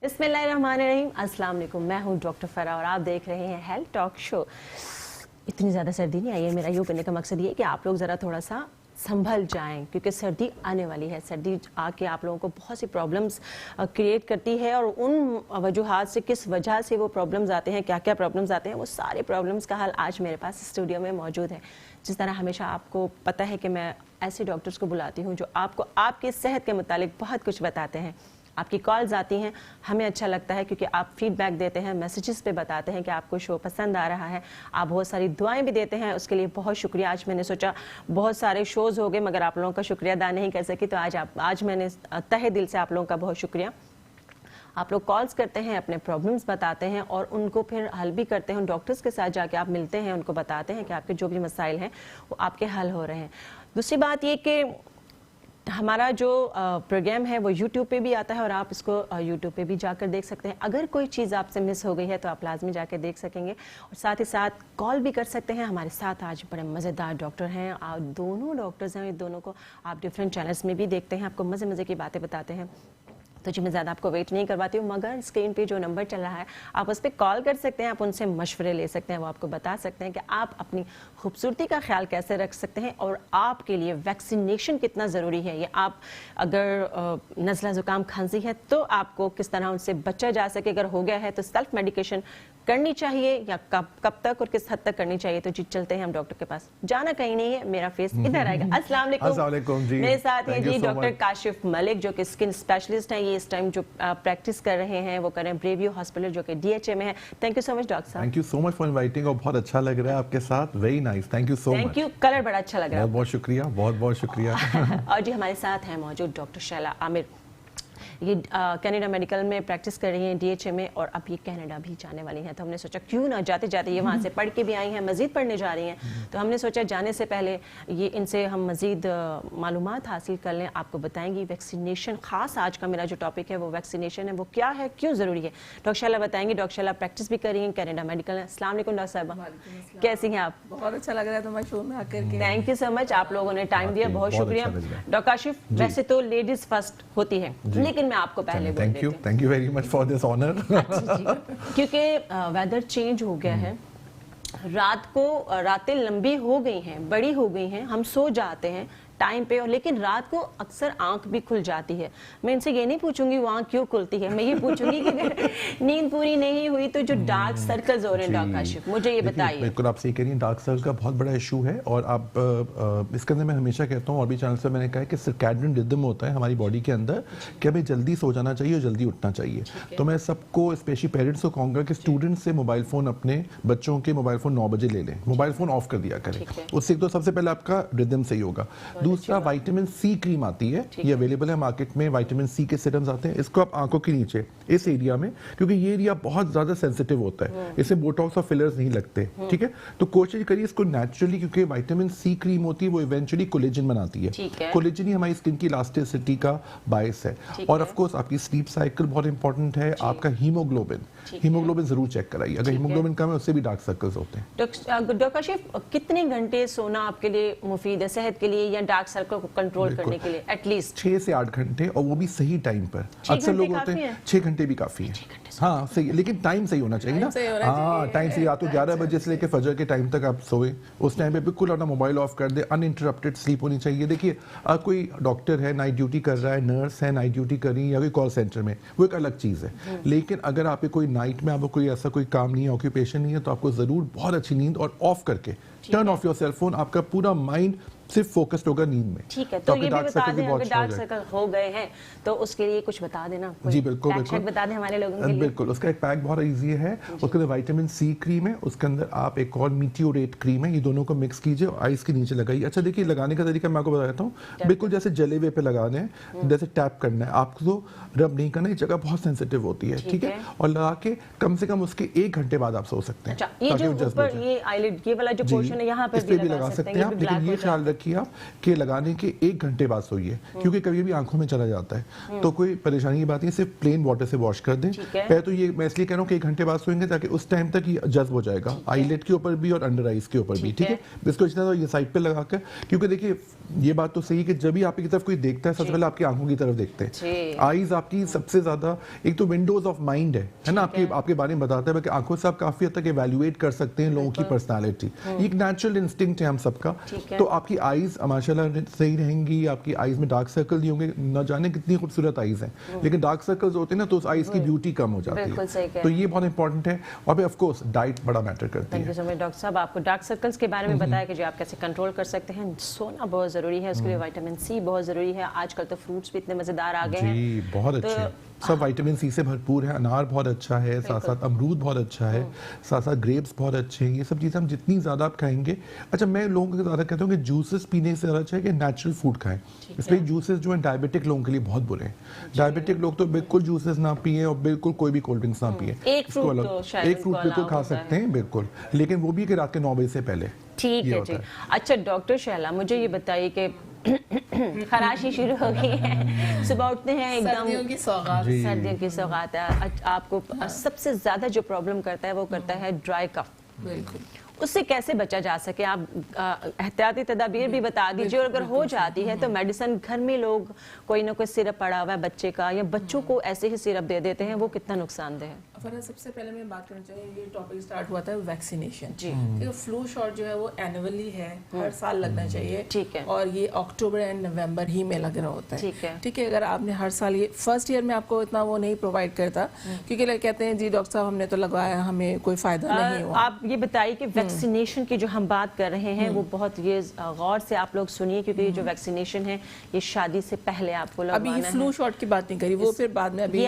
बिस्मिल्लाहिर्रहमानिर्रहीम, अस्सलाम वालेकुम। मैं हूँ डॉक्टर फरा और आप देख रहे हैं हेल्थ टॉक शो। इतनी ज़्यादा सर्दी नहीं आई है। मेरा यूँ करने का मकसद ये है कि आप लोग ज़रा थोड़ा सा संभल जाएं, क्योंकि सर्दी आने वाली है। सर्दी आके आप लोगों को बहुत सी प्रॉब्लम्स क्रिएट करती है और उन वजूहात से, किस वजह से वो प्रॉब्लम्स आते हैं, क्या क्या प्रॉब्लम्स आते हैं, वो सारे प्रॉब्लम्स का हल आज मेरे पास स्टूडियो में मौजूद है। जिस तरह हमेशा आपको पता है कि मैं ऐसे डॉक्टर्स को बुलाती हूँ जो आपको आपकी सेहत के मुतालिक बहुत कुछ बताते हैं। आपकी कॉल्स आती हैं, हमें अच्छा लगता है क्योंकि आप फीडबैक देते हैं, मैसेजेस पे बताते हैं कि आपको शो पसंद आ रहा है। आप बहुत सारी दुआएं भी देते हैं, उसके लिए बहुत शुक्रिया। आज मैंने सोचा बहुत सारे शोज़ हो गए मगर आप लोगों का शुक्रिया अदा नहीं कर सकी, तो आज मैंने तहे दिल से आप लोगों का बहुत शुक्रिया। आप लोग कॉल्स करते हैं, अपने प्रॉब्लम्स बताते हैं और उनको फिर हल भी करते हैं। डॉक्टर्स के साथ जाके आप मिलते हैं, उनको बताते हैं कि आपके जो भी मसाइल हैं वो आपके हल हो रहे हैं। दूसरी बात ये कि हमारा जो प्रोग्राम है वो YouTube पे भी आता है और आप इसको YouTube पे भी जाकर देख सकते हैं। अगर कोई चीज़ आपसे मिस हो गई है तो आप लाजमी जाकर देख सकेंगे और साथ ही साथ कॉल भी कर सकते हैं। हमारे साथ आज बड़े मज़ेदार डॉक्टर हैं। आप दोनों डॉक्टर्स हैं, दोनों को आप डिफरेंट चैनल्स में भी देखते हैं, आपको मज़े मज़े की बातें बताते हैं। तो जी मैं ज़्यादा आपको वेट नहीं करवाती हूँ, मगर स्क्रीन पे जो नंबर चल रहा है आप उस पर कॉल कर सकते हैं, आप उनसे मशवरे ले सकते हैं। वो आपको बता सकते हैं कि आप अपनी खूबसूरती का ख्याल कैसे रख सकते हैं और आपके लिए वैक्सीनेशन कितना ज़रूरी है। ये आप अगर नज़ला ज़ुकाम खांसी है तो आपको किस तरह उनसे बचा जा सके, अगर हो गया है तो सेल्फ मेडिकेशन करनी चाहिए या कब तक और किस हद तक करनी चाहिए। तो जी चलते हैं हम डॉक्टर के पास, जाना कहीं नहीं है, मेरा फेस इधर आएगा। अस्सलाम वालेकुम जी। मेरे साथ हैं जी डॉक्टर काशिफ मलिक जो कि स्किन स्पेशलिस्ट हैं। ये इस टाइम जो प्रैक्टिस कर रहे हैं वो कर रहे हैं ब्रेवियो हॉस्पिटल जो कि DHA में है। Thank you so much doctor साहब। Thank you so much for inviting और बहुत अच्छा लग रहा है आपके साथ। Very nice, thank you so much. Thank you, colour बड़ा अच्छा लग रहा है। बहुत बहुत शुक्रिया, बहुत बहुत शुक्रिया। और जी हमारे साथ हैं मौजूद डॉक्टर शैला आमिर। ये कनाडा मेडिकल में प्रैक्टिस कर रही हैं DHA में और अब ये कनाडा भी जाने वाली हैं। तो हमने सोचा क्यों ना जाते जाते, ये वहाँ से पढ़ के भी आई हैं, मज़ीद पढ़ने जा रही हैं, तो हमने सोचा जाने से पहले ये इनसे हम मज़ीद मालूमात हासिल कर लें। आपको बताएंगी वैक्सीनेशन, ख़ास आज का मेरा जो टॉपिक है वो वैक्सीनेशन है, वो क्या है, क्यों ज़रूरी है, डॉक्टर शैला बताएंगी। डॉक्टर शैला प्रैक्टिस भी कर रही हैं कनाडा मेडिकल। अस्सलाम वालेकुम डॉक्टर साहब, कैसी हैं आप? बहुत अच्छा लग रहा है तुम्हारे शो में आकर के। थैंक यू सो मच, आप लोगों ने टाइम दिया, बहुत शुक्रिया। डॉक्टर काशिफ, वैसे तो लेडीज फर्स्ट होती है लेकिन मैं आपको पहले thank you very much for this honour. क्योंकि वेदर चेंज हो गया है, रातें लंबी हो गई हैं, बड़ी हो गई हैं, हम सो जाते हैं टाइम पे और लेकिन रात को अक्सर आंख भी खुल जाती है। मैं इनसे ये नहीं पूछूंगी वो आंख क्यों खुलती है, मैं ये पूछूंगी कि अगर नींद पूरी नहीं हुई तो जो डार्क सर्कल्स हो रहे हैं डॉक्टर काशिफ, मुझे ये बताइए। बिल्कुल आप सही कह रही हैं, डार्क सर्कल का बहुत बड़ा इशू है और आप इसके अंदर मैं हमेशा कहता हूँ और भी चैनल से मैंने कहा है कि सर्कैडियन रिदम होता है हमारी बॉडी के अंदर कि हमें जल्दी सो जाना चाहिए और जल्दी उठना चाहिए। तो मैं सबको स्पेशली पेरेंट्स को कहूँगा कि स्टूडेंट्स से मोबाइल फ़ोन, अपने बच्चों के मोबाइल फ़ोन 9 बजे ले लें, मोबाइल फ़ोन ऑफ कर दिया करें, उससे तो सबसे पहले आपका रिदम सही होगा। दूसरा विटामिन C क्रीम आती है, ये अवेलेबल है मार्केट में, विटामिन C के सीरम्स आते हैं, इसको आप आंखों के नीचे इस एरिया में, क्योंकि ये एरिया बहुत ज्यादा सेंसिटिव होता है, इसमें बोटॉक्स और फिलर्स नहीं लगते, ठीक है, तो कोशिश करिए इसको नेचुरली, क्योंकि विटामिन C क्रीम होती है वो इवेंचुअली कोलेजन बनाती है, कोलेजन ही हमारी स्किन की इलास्टिसिटी का बायस है। और ऑफ कोर्स आपकी स्लीप साइकिल बहुत इंपॉर्टेंट है, आपका हीमोग्लोबिन जरूर चेक कराइए, अगर हीमोग्लोबिन कम है उससे भी डार्क सर्कल्स होते हैं। डॉक्टर काशिफ, कितने घंटे सोना आपके लिए मुफीद है सेहत के लिए या डार्क सर्कल को कंट्रोल करने के लिए? एटलीस्ट 6 से 8 घंटे और वो भी सही टाइम पर। अक्सर लोग होते हैं 6 घंटे भी काफी है, हाँ सही, लेकिन टाइम सही होना चाहिए ना। हाँ टाइम सही, या तो 11 बजे से लेकर फजर के टाइम तक आप सोए, उस टाइम पे बिल्कुल अपना मोबाइल ऑफ कर दे, अनइंटरप्टेड स्लीप होनी चाहिए। देखिए कोई डॉक्टर है नाइट ड्यूटी कर रहा है, नर्स है नाइट ड्यूटी कर रही है या कोई कॉल सेंटर में, वो एक अलग चीज़ है, लेकिन अगर आप कोई नाइट में आपको कोई ऐसा कोई काम नहीं है, ऑक्यूपेशन नहीं है, तो आपको जरूर बहुत अच्छी नींद और ऑफ करके turn off your cell phone, आपका पूरा माइंड सिर्फ फोकस्ड होगा नींद में। ठीक है, तो ये भी बता दें अगर डार्क सर्कल हो गए हैं तो उसके लिए कुछ बता देना। जी बिल्कुल बिल्कुल बता दें हमारे लोगों के लिए। बिल्कुल, उसका एक पैक बहुत इजी है, उसके अंदर विटामिन C क्रीम है, उसके अंदर आप एक और मीटियोरेट क्रीम है, ये दोनों को मिक्स कीजिए और आइस के नीचे लगाइए। अच्छा देखिए लगाने का तरीका मैं आपको बता देता हूँ, बिल्कुल जैसे जले हुए पे लगाने हैं, जैसे टैप करना है, आपको तो रब नहीं करना, ये जगह बहुत सेंसिटिव होती है, ठीक है, और लगा के कम से कम उसके 1 घंटे बाद आप सो सकते हैं। ये जो ऊपर ये आईलिड ये वाला जो पोर्शन है यहाँ पर भी लगा सकते हैं आप, लेकिन ये ख्याल रखिए आप कि लगाने के 1 घंटे बाद सोइए, क्योंकि कभी भी आंखों में चला जाता है, तो कोई परेशानी की बात नहीं, सिर्फ प्लेन वाटर से वॉश कर दें। पहले तो ये मैं इसलिए कह रहा हूँ कि 1 घंटे बाद सोएंगे ताकि उस टाइम तक ये जज्ब हो जाएगा, आईलेट के ऊपर भी और अंडर आइज के ऊपर भी, ठीक है। इसको इतना तो ये साइड पे लगाकर, क्योंकि देखिए ये बात तो सही है कि जब भी आपकी तरफ कोई देखता है सबसे पहले आपकी आंखों की तरफ देखते हैं। आईज आपकी सबसे ज्यादा एक तो विंडोज ऑफ माइंड है ना, आपके बारे में बताता है कि आंखों से आप काफी हद तक इवैल्यूएट कर सकते हैं लोगों की पर्सनालिटी। एक नेचुरल इंस्टिंक्ट है हम सबका। तो आपकी आईज माशाल्लाह सही रहेंगी, आपकी आईज में डार्क सर्कल नहीं होंगे, न जाने कितनी खूबसूरत आईज हैं, लेकिन डार्क सर्कल्स होते हैं ना तो उस आईज की ब्यूटी कम हो जाती है। तो ये बहुत इंपॉर्टेंट है। और फिर ऑफ कोर्स डाइट बड़ा मैटर करती है। Thank you so much doctor साहब, आपको डार्क सर्कल्स के बारे में बताया कि जो आप कैसे कंट्रोल कर सकते हैं। सोना बहुत जरूरी है, उसके लिए विटामिन सी बहुत जरूरी है। आजकल तो फ्रूट्स भी इतने मजेदार आ गए हैं जी, बहुत अच्छे सब विटामिन सी से भरपूर है। अनार बहुत अच्छा है, साथ साथ अमरूद बहुत अच्छा है, साथ साथ ग्रेप्स बहुत अच्छे हैं। ये सब चीज़ें हम जितनी ज़्यादा आप खाएंगे। अच्छा, मैं लोगों को ज़्यादा कहता हूँ कि जूसेस पीने से ज़्यादा अच्छा है कि नेचुरल फूड खाएं। इसमें जूसेस जो है डायबिटिक लोगों के लिए बहुत बुरे हैं। डायबिटिक लोग तो बिल्कुल जूसेस ना पिए और बिल्कुल कोई भी कोल्ड ड्रिंक्स ना पिए। एक फ्रूट बिल्कुल खा सकते हैं बिल्कुल, लेकिन वो भी कि रात के 9 बजे से पहले। ठीक है जी। अच्छा डॉक्टर शैला, मुझे ये बताइए कि खराशी शुरू हो गई है, सुबह उठते हैं एकदम सर्दियों की सौगात है। आपको सबसे ज्यादा जो प्रॉब्लम करता है वो करता है ड्राई कफ। बिल्कुल, उससे कैसे बचा जा सके? आप एहतियाती तदाबीर भी बता दीजिए। और अगर हो जाती है तो मेडिसिन घर में लोग कोई ना कोई सिरप पड़ा हुआ है बच्चे का, या बच्चों को ऐसे ही सिरप दे देते हैं, वो कितना नुकसानदेह है? फरहा, सबसे पहले मैं बात करना चाहिए, ये टॉपिक स्टार्ट हुआ था वैक्सीनेशन जी। तो फ्लू शॉट जो है वो एनुअली है, हर साल लगना चाहिए। ठीक है। और ये अक्टूबर एंड नवंबर ही में लग रहा होता है। ठीक है। ठीक है, अगर आपने हर साल ये फर्स्ट ईयर में आपको इतना वो नहीं प्रोवाइड करता, क्योंकि लोग कहते हैं जी डॉक्टर साहब हमने तो लगवाया, हमें कोई फायदा नहीं हुआ। आप ये बताइए कि वैक्सीनेशन की जो हम बात कर रहे हैं वो बहुत ये गौर से आप लोग सुनिए, क्योंकि ये जो वैक्सीनेशन है ये शादी से पहले आपको लगवाना अभी ये है। फ्लू शॉट की बात नहीं करी, वो फिर बाद में। अभी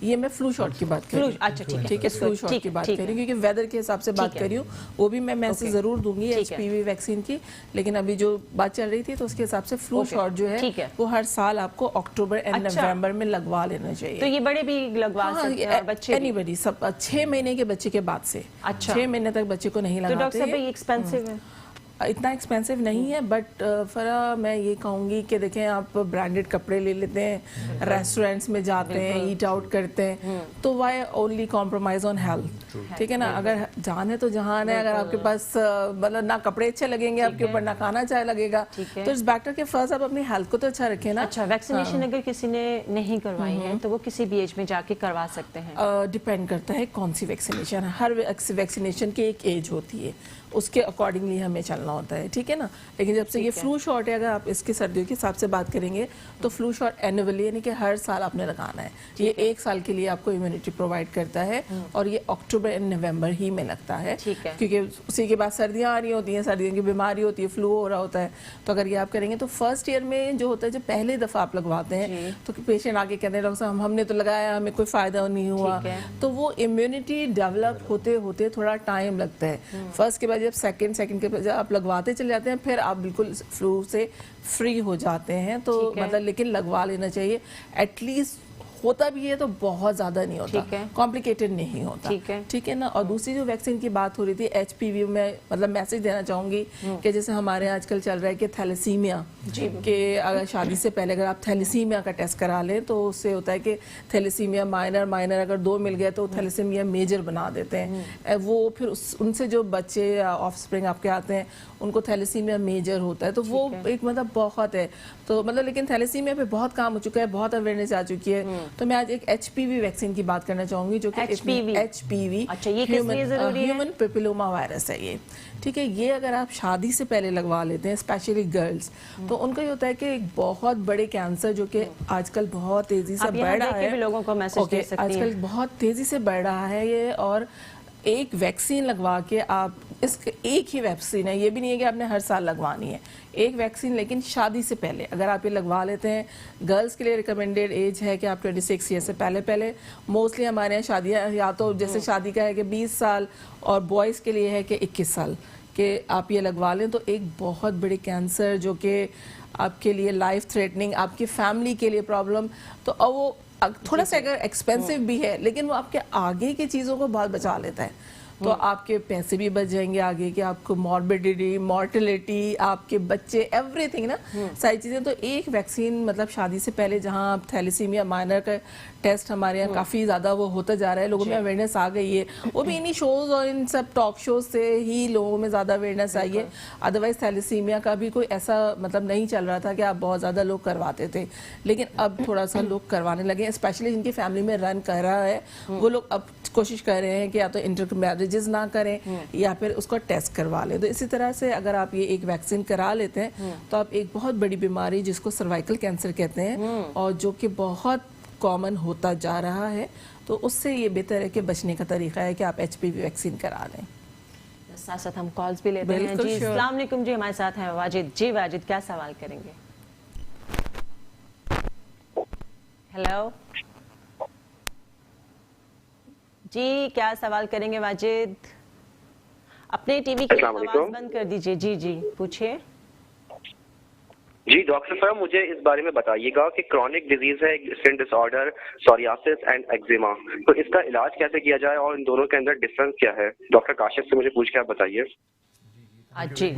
ये मैं फ्लू शॉट की बात करी। अच्छा ठीक है, फ्लू शॉट की बात करी, क्योंकि वेदर के हिसाब से बात करी हूँ, वो भी मैं मैसेज जरूर दूंगी HPV वैक्सीन की। लेकिन अभी जो बात चल रही थी तो उसके हिसाब से फ्लू शॉट जो है वो हर साल आपको अक्टूबर एंड नवंबर में लगवा लेना चाहिए। तो ये बड़े भी लगवा सकते हैं, बच्चे एनीबॉडी, सब 6 महीने के बच्चे के बाद से। अच्छा, 6 महीने तक बच्चे को नहीं लगाते। तो डॉक्टर साहब ये एक्सपेंसिव है? इतना एक्सपेंसिव नहीं है, बट फरा मैं ये कहूँगी कि देखें, आप ब्रांडेड कपड़े ले लेते हैं, रेस्टोरेंट्स में जाते हैं, ईट आउट करते हैं, तो why only compromise on health? ठीक है ना, अगर जान है तो जहान है। अगर आपके पास मतलब ना कपड़े अच्छे लगेंगे आपके ऊपर, ना खाना अच्छा लगेगा, तो इस बेटर के फर्स्ट आप अपनी हेल्थ को तो अच्छा रखें ना। अच्छा, वैक्सीनेशन अगर किसी ने नहीं करवाई है तो वो किसी भी एज में जाके करवा सकते हैं? डिपेंड करता है कौन सी वैक्सीनेशन है। हर वैक्सीनेशन की एक एज होती है, उसके अकॉर्डिंगली हमें चलना होता है। ठीक है ना, लेकिन जब से ये फ्लू शॉट है, अगर आप इसके सर्दियों के हिसाब से बात करेंगे तो फ्लू शॉट एनुअली, यानी कि हर साल आपने लगाना है। ये 1 साल के लिए आपको इम्यूनिटी प्रोवाइड करता है, और ये अक्टूबर एंड नवंबर ही में लगता है, क्योंकि उसी के बाद सर्दियाँ आ रही होती हैं, सर्दियों की बीमारी होती है, फ्लू हो रहा होता है। तो अगर ये आप करेंगे तो फर्स्ट ईयर में जो होता है, जब पहले दफ़ा आप लगवाते हैं तो पेशेंट आके कहते हैं डॉक्टर साहब हमने तो लगाया, हमें कोई फ़ायदा नहीं हुआ। तो वो इम्यूनिटी डेवलप होते होते थोड़ा टाइम लगता है। फर्स्ट के बाद जब सेकंड के बाद आप लगवाते चले जाते हैं, फिर आप बिल्कुल फ्लू से फ्री हो जाते हैं। तो मतलब लेकिन लगवा लेना चाहिए एटलीस्ट। होता भी है तो बहुत ज्यादा नहीं होता, कॉम्प्लिकेटेड नहीं होता। ठीक है ना। और दूसरी जो वैक्सीन की बात हो रही थी HPV में, मतलब मैसेज देना चाहूंगी कि जैसे हमारे आजकल चल रहा है कि थैलेसीमिया, कि अगर शादी से पहले अगर आप थैलेसीमिया का टेस्ट करा लें तो उससे होता है कि थैलेसीमिया माइनर अगर 2 मिल गए तो थैलेसीमिया मेजर बना देते हैं। वो फिर उनसे जो बच्चे ऑफस्प्रिंग आपके आते हैं उनको थैलेसीमिया मेजर होता है। तो वो एक मतलब बहुत है, तो मतलब लेकिन थैलेसीमिया पे बहुत काम हो चुका है, बहुत अवेयरनेस आ चुकी है। तो मैं आज एक HPV वैक्सीन की बात करना चाहूंगी, जो कि HPV अच्छा, ये किस लिए जरूरी है? ह्यूमन पेपिलोमा वायरस है ये। ठीक है, ये अगर आप शादी से पहले लगवा लेते हैं, स्पेशली गर्ल्स, तो उनका ये होता है कि एक बहुत बड़े कैंसर जो कि आजकल बहुत तेजी से बढ़ रहा है, लोगों को मैसेज दे सकती हैं, आजकल बहुत तेजी से बढ़ रहा है ये। और एक वैक्सीन लगवा के आप एक ही वैक्सीन है, ये भी नहीं है कि आपने हर साल लगवानी है, एक वैक्सीन, लेकिन शादी से पहले अगर आप ये लगवा लेते हैं। गर्ल्स के लिए रिकमेंडेड एज है कि आप 26 ईयर से पहले मोस्टली हमारे यहाँ शादियाँ या तो जैसे शादी का है कि 20 साल, और बॉयज़ के लिए है कि 21 साल कि आप ये लगवा लें। तो एक बहुत बड़े कैंसर जो कि आपके लिए लाइफ थ्रेटनिंग, आपकी फैमिली के लिए प्रॉब्लम, तो अब वो थोड़ा सा अगर एक्सपेंसिव भी है, लेकिन वो आपके आगे की चीज़ों को बहुत बचा लेता है। तो आपके पैसे भी बच जाएंगे आगे, कि आपको मॉर्बिडिटी, मॉर्टिलिटी, आपके बच्चे, एवरीथिंग ना, सारी चीज़ें। तो एक वैक्सीन मतलब शादी से पहले, जहाँ थैलेसीमिया माइनर का टेस्ट हमारे यहाँ काफ़ी ज़्यादा वो होता जा रहा है, लोगों में अवेयरनेस आ गई है, वो भी इन्हीं शोज़ और इन सब टॉक शोज से ही लोगों में ज़्यादा अवेयरनेस आई है। अदरवाइज थैलेसीमिया का भी कोई ऐसा मतलब नहीं चल रहा था कि आप बहुत ज़्यादा लोग करवाते थे, लेकिन अब थोड़ा सा लोग करवाने लगे, स्पेशली जिनकी फैमिली में रन कर रहा है वो लोग अब कोशिश कर रहे हैं कि या तो इंटर मैरिजेस ना करें या फिर उसको टेस्ट करवा लें। तो इसी तरह से अगर आप ये एक वैक्सीन करा लेते हैं तो आप एक बहुत बड़ी बीमारी जिसको सर्वाइकल कैंसर कहते हैं और जो कि बहुत कॉमन होता जा रहा है, तो उससे ये बेहतर है कि बचने का तरीका है कि आप HPV वैक्सीन करा लें। साथ साथ हम कॉल्स भी लेते हैं जी। अस्सलाम वालेकुम जी, हमारे साथ हैं वाजिद जी। वाजिद, क्या सवाल करेंगे? हेलो जी, क्या सवाल करेंगे वाजिद? अपने टीवी की आवाज बंद कर दीजिए। जी जी, पूछिए। जी डॉक्टर साहब, मुझे इस बारे में बताइएगा कि क्रॉनिक डिजीज है, skin disorder, psoriasis and eczema, तो इसका इलाज कैसे किया जाए और इन दोनों के अंदर डिफरेंस क्या है? डॉक्टर काशिफ से मुझे पूछ के आप बताइए। जी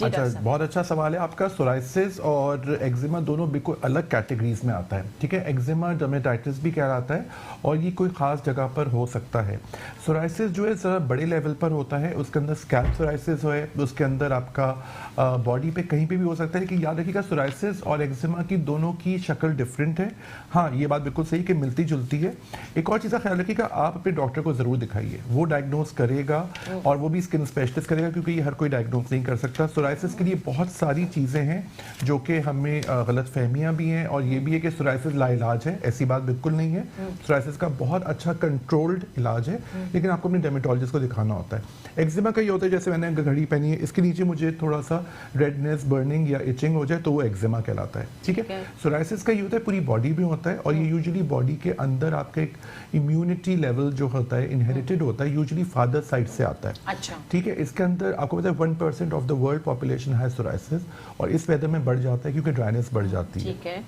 अच्छा, बहुत अच्छा सवाल है आपका। सोराइसिस और एक्जिमा दोनों बिल्कुल अलग कैटेगरीज में आता है, ठीक है। एक्जिमा डर्मेटाइटिस भी कहलाता है और ये कोई ख़ास जगह पर हो सकता है। सोराइसिस जो है ज़रा बड़े लेवल पर होता है, उसके अंदर स्कैल्प सोराइसिस है, उसके अंदर आपका बॉडी पे कहीं पे भी हो सकता है। कि याद रखिएगा, सोराइसिस और एक्जिमा की दोनों की शक्ल डिफरेंट है। हाँ, ये बात बिल्कुल सही कि मिलती जुलती है। एक और चीज़ का ख्याल रखिएगा, आप अपने डॉक्टर को ज़रूर दिखाइए, वो डायग्नोज करेगा और वो भी स्किन स्पेशलिस्ट करेगा, क्योंकि ये हर कोई डायग्नोज नहीं कर सकता। सोराइसिस के लिए बहुत सारी चीज़ें हैं जो कि हमें गलत फहमियाँ भी हैं, और ये भी है कि सोराइसिस लाइलाज है, ऐसी बात बिल्कुल नहीं है। सोराइसिस का बहुत अच्छा कंट्रोल्ड इलाज है, लेकिन आपको अपने डर्मेटोलॉजिस्ट को दिखाना होता है। एक्जिमा का ये होता है, जैसे मैंने घड़ी पहनी है, इसके नीचे मुझे थोड़ा सा रेडनेस, बर्निंग या इचिंग हो जाए तो वो एक्जिमा कहलाता है, ठीक है। सोराइसिस का ये होता है पूरी बॉडी में होता है, और ये यूजुअली बॉडी के अंदर आपका एक इम्यूनिटी लेवल जो होता है इनहेरिटेड होता है, यूजुअली फादर साइड से आता है। अच्छा, ठीक है। इसके अंदर आपको पता है 1% ऑफ द वर्ल्ड पॉपुलेशन है सोराइसिस, और इस वेदर में बढ़ जाता है क्योंकि ड्राइनेस बढ़ जाती है। ठीक है।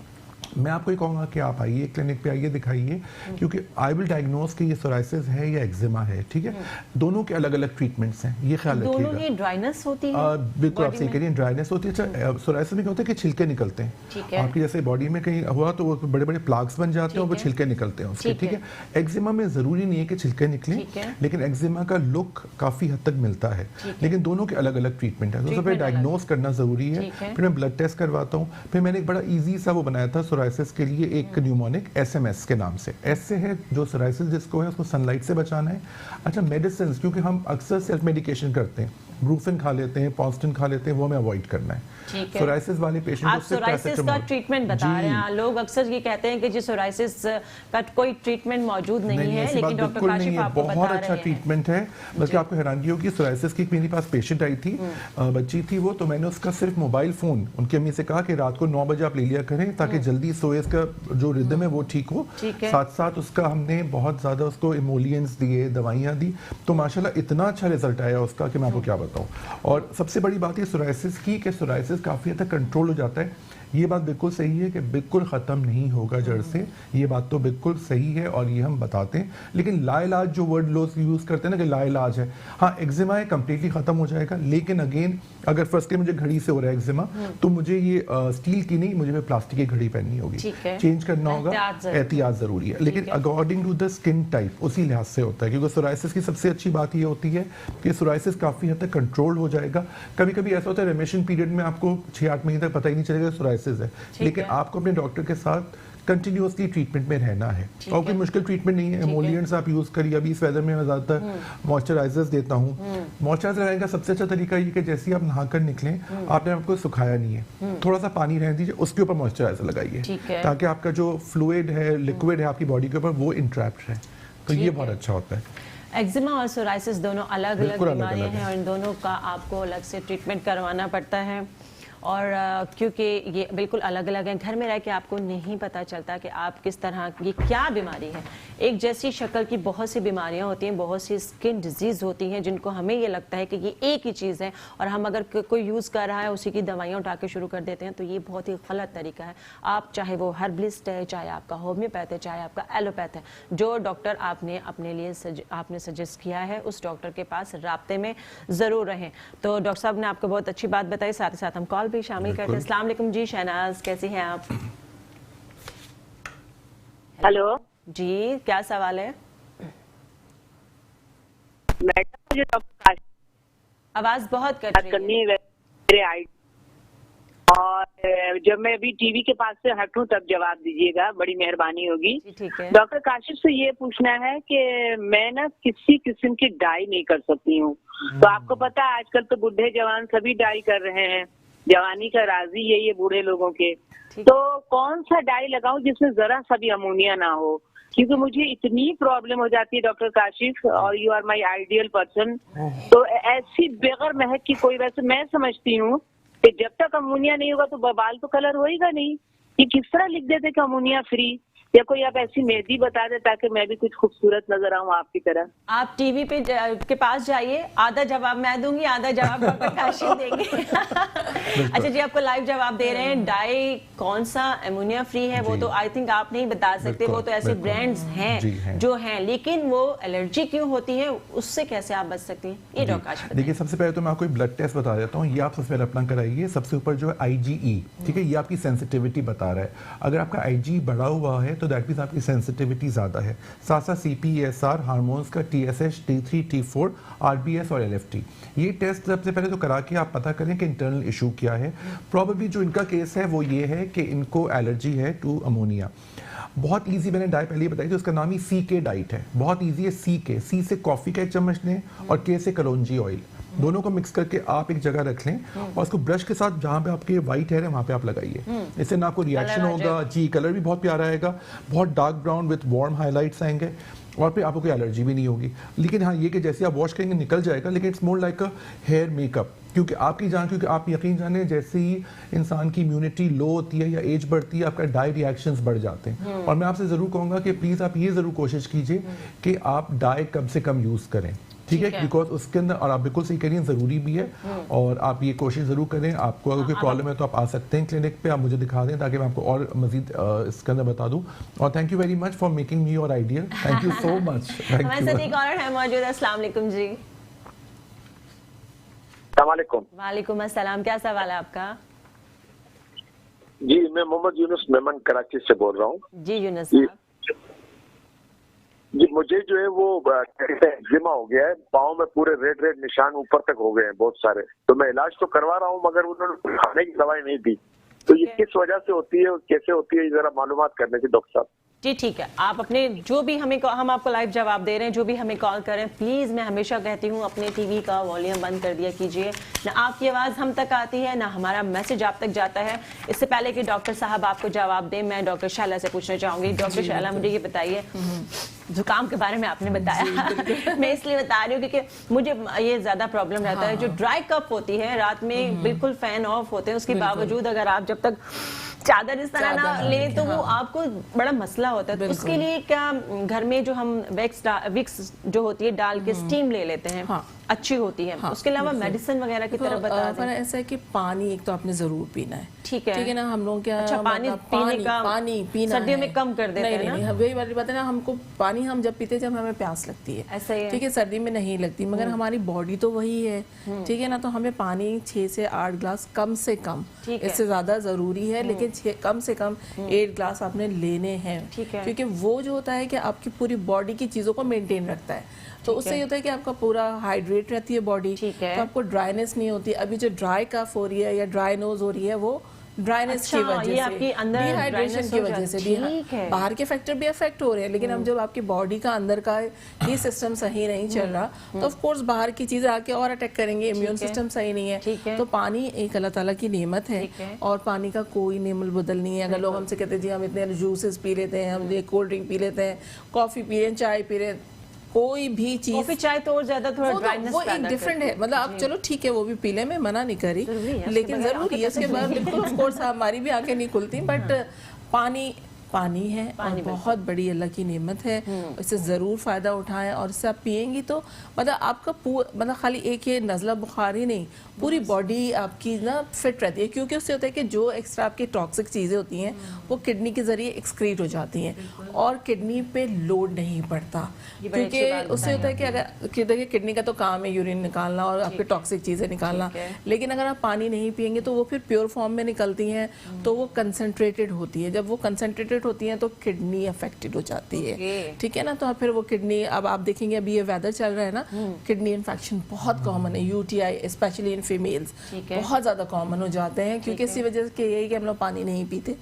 मैं आपको ये कहूँगा कि आप आइए क्लिनिक पे, आइए दिखाइए, क्योंकि आई विल डायग्नोज कि ये सोराइसिस है या एक्जिमा है, ठीक है। दोनों के अलग अलग ट्रीटमेंट्स हैं, ये ख्याल रखिएगा। दोनों ही ड्राइनेस होती है? बिल्कुल आप सही कह रही हैं, ड्राइनेस होती है। अच्छा, सोराइसिस में क्या होता है कि छिलके निकलते हैं, ठीक है। आपकी जैसे बॉडी में कहीं हुआ तो वो बड़े बड़े प्लाग्स बन जाते हैं और वो छिलके निकलते हैं उसके, ठीक है। एक्जिमा में ज़रूरी नहीं है कि छिलके निकलें, लेकिन एक्जिमा का लुक काफ़ी हद तक मिलता है, लेकिन दोनों के अलग अलग ट्रीटमेंट है। तो सबसे डायग्नोज करना ज़रूरी है, फिर मैं ब्लड टेस्ट करवाता हूँ। फिर मैंने एक बड़ा ईजी सा वो बनाया था सोराइसिस के लिए, एक न्यूमोनिक SMS के नाम से। ऐसे है जो सोराइसिस जिसको है उसको सनलाइट से बचाना है। अच्छा, मेडिसिन, क्योंकि हम अक्सर सेल्फ मेडिकेशन करते हैं, ब्रूफिन खा लेते हैं, पॉस्टन खा लेते हैं, वो हमें अवॉइड करना है। सोराइसिस वाले पेशेंट आप सोराइसिस का ट्रीटमेंट बता रहे हैं। लोग अक्सर ये कहते हैं कि जी सोराइसिस का कोई ट्रीटमेंट मौजूद नहीं है, लेकिन डॉक्टर काशिफ आपको बता रहे हैं बहुत अच्छा ट्रीटमेंट है। बल्कि आपको हैरानगी होगी, सोराइसिस की मेरे पास पेशेंट आई थी, बच्ची थी वो, तो मैंने उसका सिर्फ मोबाइल फोन उनकी अम्मी से कहा कि रात को 9 बजे आप ले लिया करें ताकि जल्दी सोए, इसका जो रिदम है वो ठीक हो। साथ साथ उसका हमने बहुत ज्यादा उसको इमोलियंस दिए, दवाइयाँ दी, तो माशाल्लाह इतना अच्छा रिजल्ट आया उसका कि मैं आपको क्या बताऊँ। और सबसे बड़ी बात है सोराइसिस की कि सोराइसिस काफ़ी हद तक कंट्रोल हो जाता है। ये बात बिल्कुल सही है कि बिल्कुल ख़त्म नहीं होगा जड़ से, ये बात तो बिल्कुल सही है और ये हम बताते हैं। लेकिन लाइलाज जो वर्ड लोग यूज़ करते हैं ना कि लाइलाज है, हाँ एक्जिमा है कंप्लीटली ख़त्म हो जाएगा, लेकिन अगेन अगर फर्स्टली मुझे घड़ी से हो रहा है एक्जिमा, तो मुझे ये स्टील की नहीं, मुझे प्लास्टिक की घड़ी पहननी होगी, चेंज करना होगा, एहतियात ज़रूरी है। लेकिन according to the skin type उसी लिहाज से होता है, क्योंकि सोराइसिस की सबसे अच्छी बात ये होती है कि सोराइसिस काफ़ी हद तक कंट्रोल हो जाएगा। कभी कभी ऐसा होता है रिमिशन पीरियड में आपको 6-8 महीने तक पता ही नहीं चलेगा सोराइसिस है, लेकिन आपको अपने डॉक्टर के साथ कंटिन्यूअसली ट्रीटमेंट में रहना है। और कोई मुश्किल ट्रीटमेंट नहीं है, एमोलियंट्स आप यूज करिए। अभी इस वेदर में मैं ज़्यादातर मॉइस्चराइजर्स देता हूँ। मॉइस्चराइजर लगाने का सबसे अच्छा तरीका ये कि जैसे ही आप नहाकर निकलें, आपने आपको सुखाया नहीं है, थोड़ा सा पानी रहने दीजिए, उसके ऊपर मॉइस्चराइजर लगाइए, ताकि आपका जो फ्लूइड है, लिक्विड है आपकी बॉडी के ऊपर, वो इंट्रैप्ड है। तो ये बहुत अच्छा होता है। एक्जिमा और सोराइसिस दोनों अलग अलग बीमारियां हैं और इन दोनों का आपको अलग से ट्रीटमेंट करवाना पड़ता है। और क्योंकि ये बिल्कुल अलग अलग हैं, घर में रह के आपको नहीं पता चलता कि आप किस तरह, ये क्या बीमारी है। एक जैसी शक्ल की बहुत सी बीमारियां होती हैं, बहुत सी स्किन डिजीज़ होती हैं जिनको हमें ये लगता है कि ये एक ही चीज़ है, और हम अगर कोई यूज़ कर रहा है उसी की दवाइयाँ उठा के शुरू कर देते हैं, तो ये बहुत ही गलत तरीका है। आप चाहे वो हर्बलिस्ट है, चाहे आपका होम्योपैथ है, चाहे आपका एलोपैथ है, जो डॉक्टर आपने अपने लिए आपने सजेस्ट किया है उस डॉक्टर के पास राब्ते में ज़रूर रहें। तो डॉक्टर साहब ने आपको बहुत अच्छी बात बताई, साथ ही साथ हम कॉल भी शामिल करते हैं। अस्सलाम वालेकुम जी, शहनाज कैसी हैं आप? हेलो जी, क्या सवाल है? मैडम, मुझे डॉक्टर काशिफ आवाज बहुत कट बात रही करनी है। है मेरे आई, और जब मैं अभी टीवी के पास से हटूं तब जवाब दीजिएगा, बड़ी मेहरबानी होगी। जी ठीक है। डॉक्टर काशिफ से ये पूछना है कि मैं ना किसी किस्म की डाई नहीं कर सकती हूँ। तो आपको पता है आजकल तो बूढ़े जवान सभी डाई कर रहे हैं, जवानी का राजी है ये बूढ़े लोगों के। ठीक। तो कौन सा डाई लगाऊं जिसमें जरा सा भी अमोनिया ना हो, क्योंकि मुझे इतनी प्रॉब्लम हो जाती है डॉक्टर काशिफ, और you are my ideal person. तो ऐसी बेगर महक की कोई, वैसे मैं समझती हूँ कि जब तक अमोनिया नहीं होगा तो बाल तो कलर होएगा नहीं। ये किस तरह लिख देते कि अमोनिया फ्री, या कोई आप ऐसी मेहंदी बता दे ताकि मैं भी कुछ खूबसूरत नजर आऊं आपकी तरह। आप टीवी पे के पास जाइए, आधा जवाब मैं दूंगी, आधा जवाब डॉक्टर काशिफ देंगे। अच्छा जी, आपको लाइव जवाब दे रहे हैं। डाई कौन सा अमोनिया फ्री है वो तो आई थिंक आप नहीं बता सकते, वो तो ऐसे ब्रांड्स हैं जो हैं, लेकिन वो एलर्जी क्यों होती है, उससे कैसे आप बच सकती हैं, ये डॉक्टर काशिफ। देखिए, सबसे पहले तो मैं आपको ब्लड टेस्ट बता देता हूँ। ये आप सबसे पहले अपना कराइए। सबसे ऊपर जो है IgE, ठीक है, ये आपकी सेंसिटिविटी बता रहा है। अगर आपका IgE बढ़ा हुआ है तो दैट मींस आपकी सेंसिटिविटी ज़्यादा है। साथ साथ CPSR, हार्मोन्स का TSH, T3, T4, RBS और LFT, ये टेस्ट सबसे पहले तो करा के आप पता करें कि इंटरनल इशू क्या है। प्रॉबेबली जो इनका केस है वो ये है कि इनको एलर्जी है टू अमोनिया। बहुत इजी, मैंने डाइट पहले ही बताई थी, उसका नाम ही CK डाइट है। बहुत इजी है। C से कॉफ़ी का 1 चम्मच लें और K से कलौंजी ऑयल, दोनों को मिक्स करके आप एक जगह रख लें और उसको ब्रश के साथ जहाँ पे आपके वाइट हेयर है वहाँ पे आप लगाइए। इससे ना कोई रिएक्शन होगा जी, कलर भी बहुत प्यारा आएगा, बहुत dark brown with warm highlights आएंगे, और फिर आपको कोई एलर्जी भी नहीं होगी। लेकिन हाँ, ये कि जैसे आप वॉश करेंगे निकल जाएगा, लेकिन it's more like a hair makeup, क्योंकि आप यकीन जाने जैसे ही इंसान की इम्यूनिटी लो होती है या एज बढ़ती है, आपका डाई रिएक्शंस बढ़ जाते हैं। और मैं आपसे ज़रूर कहूँगा कि प्लीज़ आप ये ज़रूर कोशिश कीजिए कि आप डाई कम से कम यूज़ करें, ठीक है, बिकॉज उसके अंदर, और आप बिल्कुल सही कह रही हैं, ज़रूरी भी है। और आप ये कोशिश ज़रूर करें। आपको अगर कोई प्रॉब्लम है तो आप आ सकते हैं क्लिनिक पे, आप मुझे दिखा दें ताकि मैं आपको और मजीद इसके अंदर बता दूं। और thank you very much for making me your ideal. Thank you so much. हमारे साथ एक और है मौजूद। अस्सलाम वालेकुम जी। वालेकुम अस्सलाम, क्या सवाल है आपका? जी, मैं मोहम्मद यूनुस मेमन कराची से बोल रहा हूँ। जी यूनुस साहब। जी, मुझे जो है वो एक्जिमा हो गया है, पाँव में पूरे रेड निशान ऊपर तक हो गए हैं बहुत सारे। तो मैं इलाज तो करवा रहा हूँ मगर उन्होंने खाने की दवाई नहीं दी। तो ये किस वजह से होती है और कैसे होती है, जरा मालूमात करने की डॉक्टर साहब। जी ठीक है, आप अपने जो भी हम आपको लाइव जवाब दे रहे हैं, जो भी हमें कॉल करें, प्लीज़ मैं हमेशा कहती हूँ अपने टीवी का वॉल्यूम बंद कर दिया कीजिए। ना आपकी आवाज़ हम तक आती है, ना हमारा मैसेज आप तक जाता है। इससे पहले कि डॉक्टर साहब आपको जवाब दें, मैं डॉक्टर शाला से पूछना चाहूँगी। डॉक्टर शाला, मुझे ये बताइए, जुकाम के बारे में आपने बताया मैं इसलिए बता रही हूँ क्योंकि मुझे ये ज़्यादा प्रॉब्लम रहता है। जो ड्राई कफ होती है, रात में बिल्कुल फैन ऑफ होते हैं, उसके बावजूद अगर आप जब तक चादर इस तरह ना ले तो वो आपको बड़ा मसला होता है। तो उसके लिए क्या घर में जो हम विक्स जो होती है डाल के स्टीम ले लेते हैं, अच्छी होती है। उसके अलावा मेडिसिन वगैरह की तरफ बता दें। ऐसा है कि पानी एक तो आपने जरूर पीना है, ठीक है ना। हम लोग क्या पानी पीना सर्दियों में कम कर देते हैं ना। वही वाली बात है ना, हमको पानी हम जब पीते जब हमें प्यास लगती है, ऐसा ही है, ठीक है, सर्दी में नहीं लगती, मगर हमारी बॉडी तो वही है, ठीक है ना। तो हमें पानी 6 से 8 ग्लास कम से कम, इससे ज्यादा जरूरी है, लेकिन कम से कम 8 ग्लास आपने लेने हैं, क्योंकि वो जो होता है कि आपकी पूरी बॉडी की चीजों को मेंटेन रखता है। तो उससे ये होता है कि आपका पूरा हाइड्रेट रहती है बॉडी, तो आपको ड्राइनेस नहीं होती। अभी जो ड्राई कफ हो रही है या ड्राई नोज हो रही है, वो ड्राइनेस की वजह से, आपकी अंदर डिहाइड्रेशन की वजह से। बाहर के फैक्टर भी अफेक्ट हो रहे हैं, लेकिन अब जब आपकी बॉडी का अंदर का ये सिस्टम सही नहीं चल रहा, तो ऑफ कोर्स बाहर की चीजें आके और अटैक करेंगे। इम्यून सिस्टम सही नहीं है। तो पानी एक अल्लाह ताला की नेमत है, और पानी का कोई नेमल बदल नहीं है। अगर लोग हमसे कहते हैं जी हम इतने जूसेस पी लेते हैं, हम ये कोल्ड ड्रिंक पी लेते हैं, कॉफी पी रहे हैं, चाय पी रहे हैं, कोई भी चीज कॉफी चाय तो और ज्यादा थोड़ा ड्राइनेस वो एक डिफरेंट है, मतलब आप चलो ठीक है वो भी पी ले, मैं मना नहीं कर जरूरी है, रही, उसके लेकिन बगैर जरूरी है उसके बाद बिल्कुल ऑफ कोर्स हमारी भी आंखें नहीं खुलती, बट पानी पानी है और बहुत बड़ी अल्लाह की नेमत है, इससे ज़रूर फ़ायदा उठाएं, और इससे आप पिएंगी तो मतलब आपका मतलब खाली एक ये नज़ला बुखार ही नहीं, पूरी बॉडी आपकी ना फिट रहती है, क्योंकि उससे होता है कि जो एक्स्ट्रा आपकी टॉक्सिक चीज़ें होती हैं वो किडनी के ज़रिए एक्सक्रीट हो जाती हैं और किडनी पे लोड नहीं पड़ता, क्योंकि उससे होता है कि अगर देखिए किडनी का तो काम है यूरिन निकालना और आपके टॉक्सिक चीज़ें निकालना, लेकिन अगर आप पानी नहीं पिएंगे तो वो फिर प्योर फॉर्म में निकलती हैं, तो वो कंसनट्रेटेड होती है, जब वो कंसनट्रेटेड होती हैं तो किडनी अफेक्टेड हो जाती है, ठीक है ना। तो फिर वो किडनी, अब आप देखेंगे अभी ये वेदर चल रहा है ना, किडनी इन्फेक्शन बहुत कॉमन है, यूटीआई स्पेशली इन फीमेल्स बहुत ज़्यादा कॉमन हो जाते हैं, क्योंकि इसी वजह से यही कि हम लोग पानी नहीं पीते,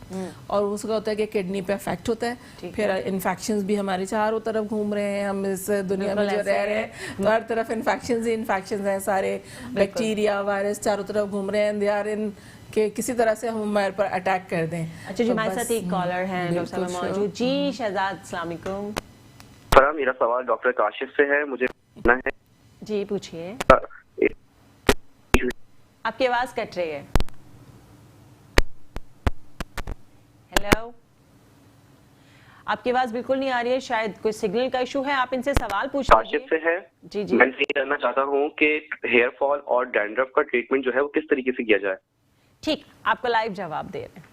और उसका होता है कि किडनी पे अफेक्ट होता है, फिर इन्फेक्शंस भी हमारे चारों तरफ घूम रहे हैं, हम इस दुनिया में जो रह रहे हैं तो हर तरफ इन्फेक्शंस ही इन्फेक्शंस हैं, सारे बैक्टीरिया वायरस चारों तरफ घूम रहे हैं, दे आर इन कि किसी तरह से हम हमारे पर अटैक कर दें। अच्छा जी, हमारे साथ एक कॉलर है डॉक्टर साहब मौजूद। जी शहजाद, अस्सलाम वालेकुम। फरा, मेरा सवाल डॉक्टर काशिफ से है, मुझे पूछना है। जी पूछिए। आपकी आवाज कट रही है। हेलो, आपकी आवाज बिल्कुल नहीं आ रही है, शायद कोई सिग्नल का इशू है, आप इनसे सवाल पूछ काशिफ से है। जी जी। मैं ये जानना चाहता हूँ कि हेयर फॉल और डैंड्रफ का ट्रीटमेंट जो है वो किस तरीके से किया जाए। ठीक, आपको लाइव जवाब दे रहे हैं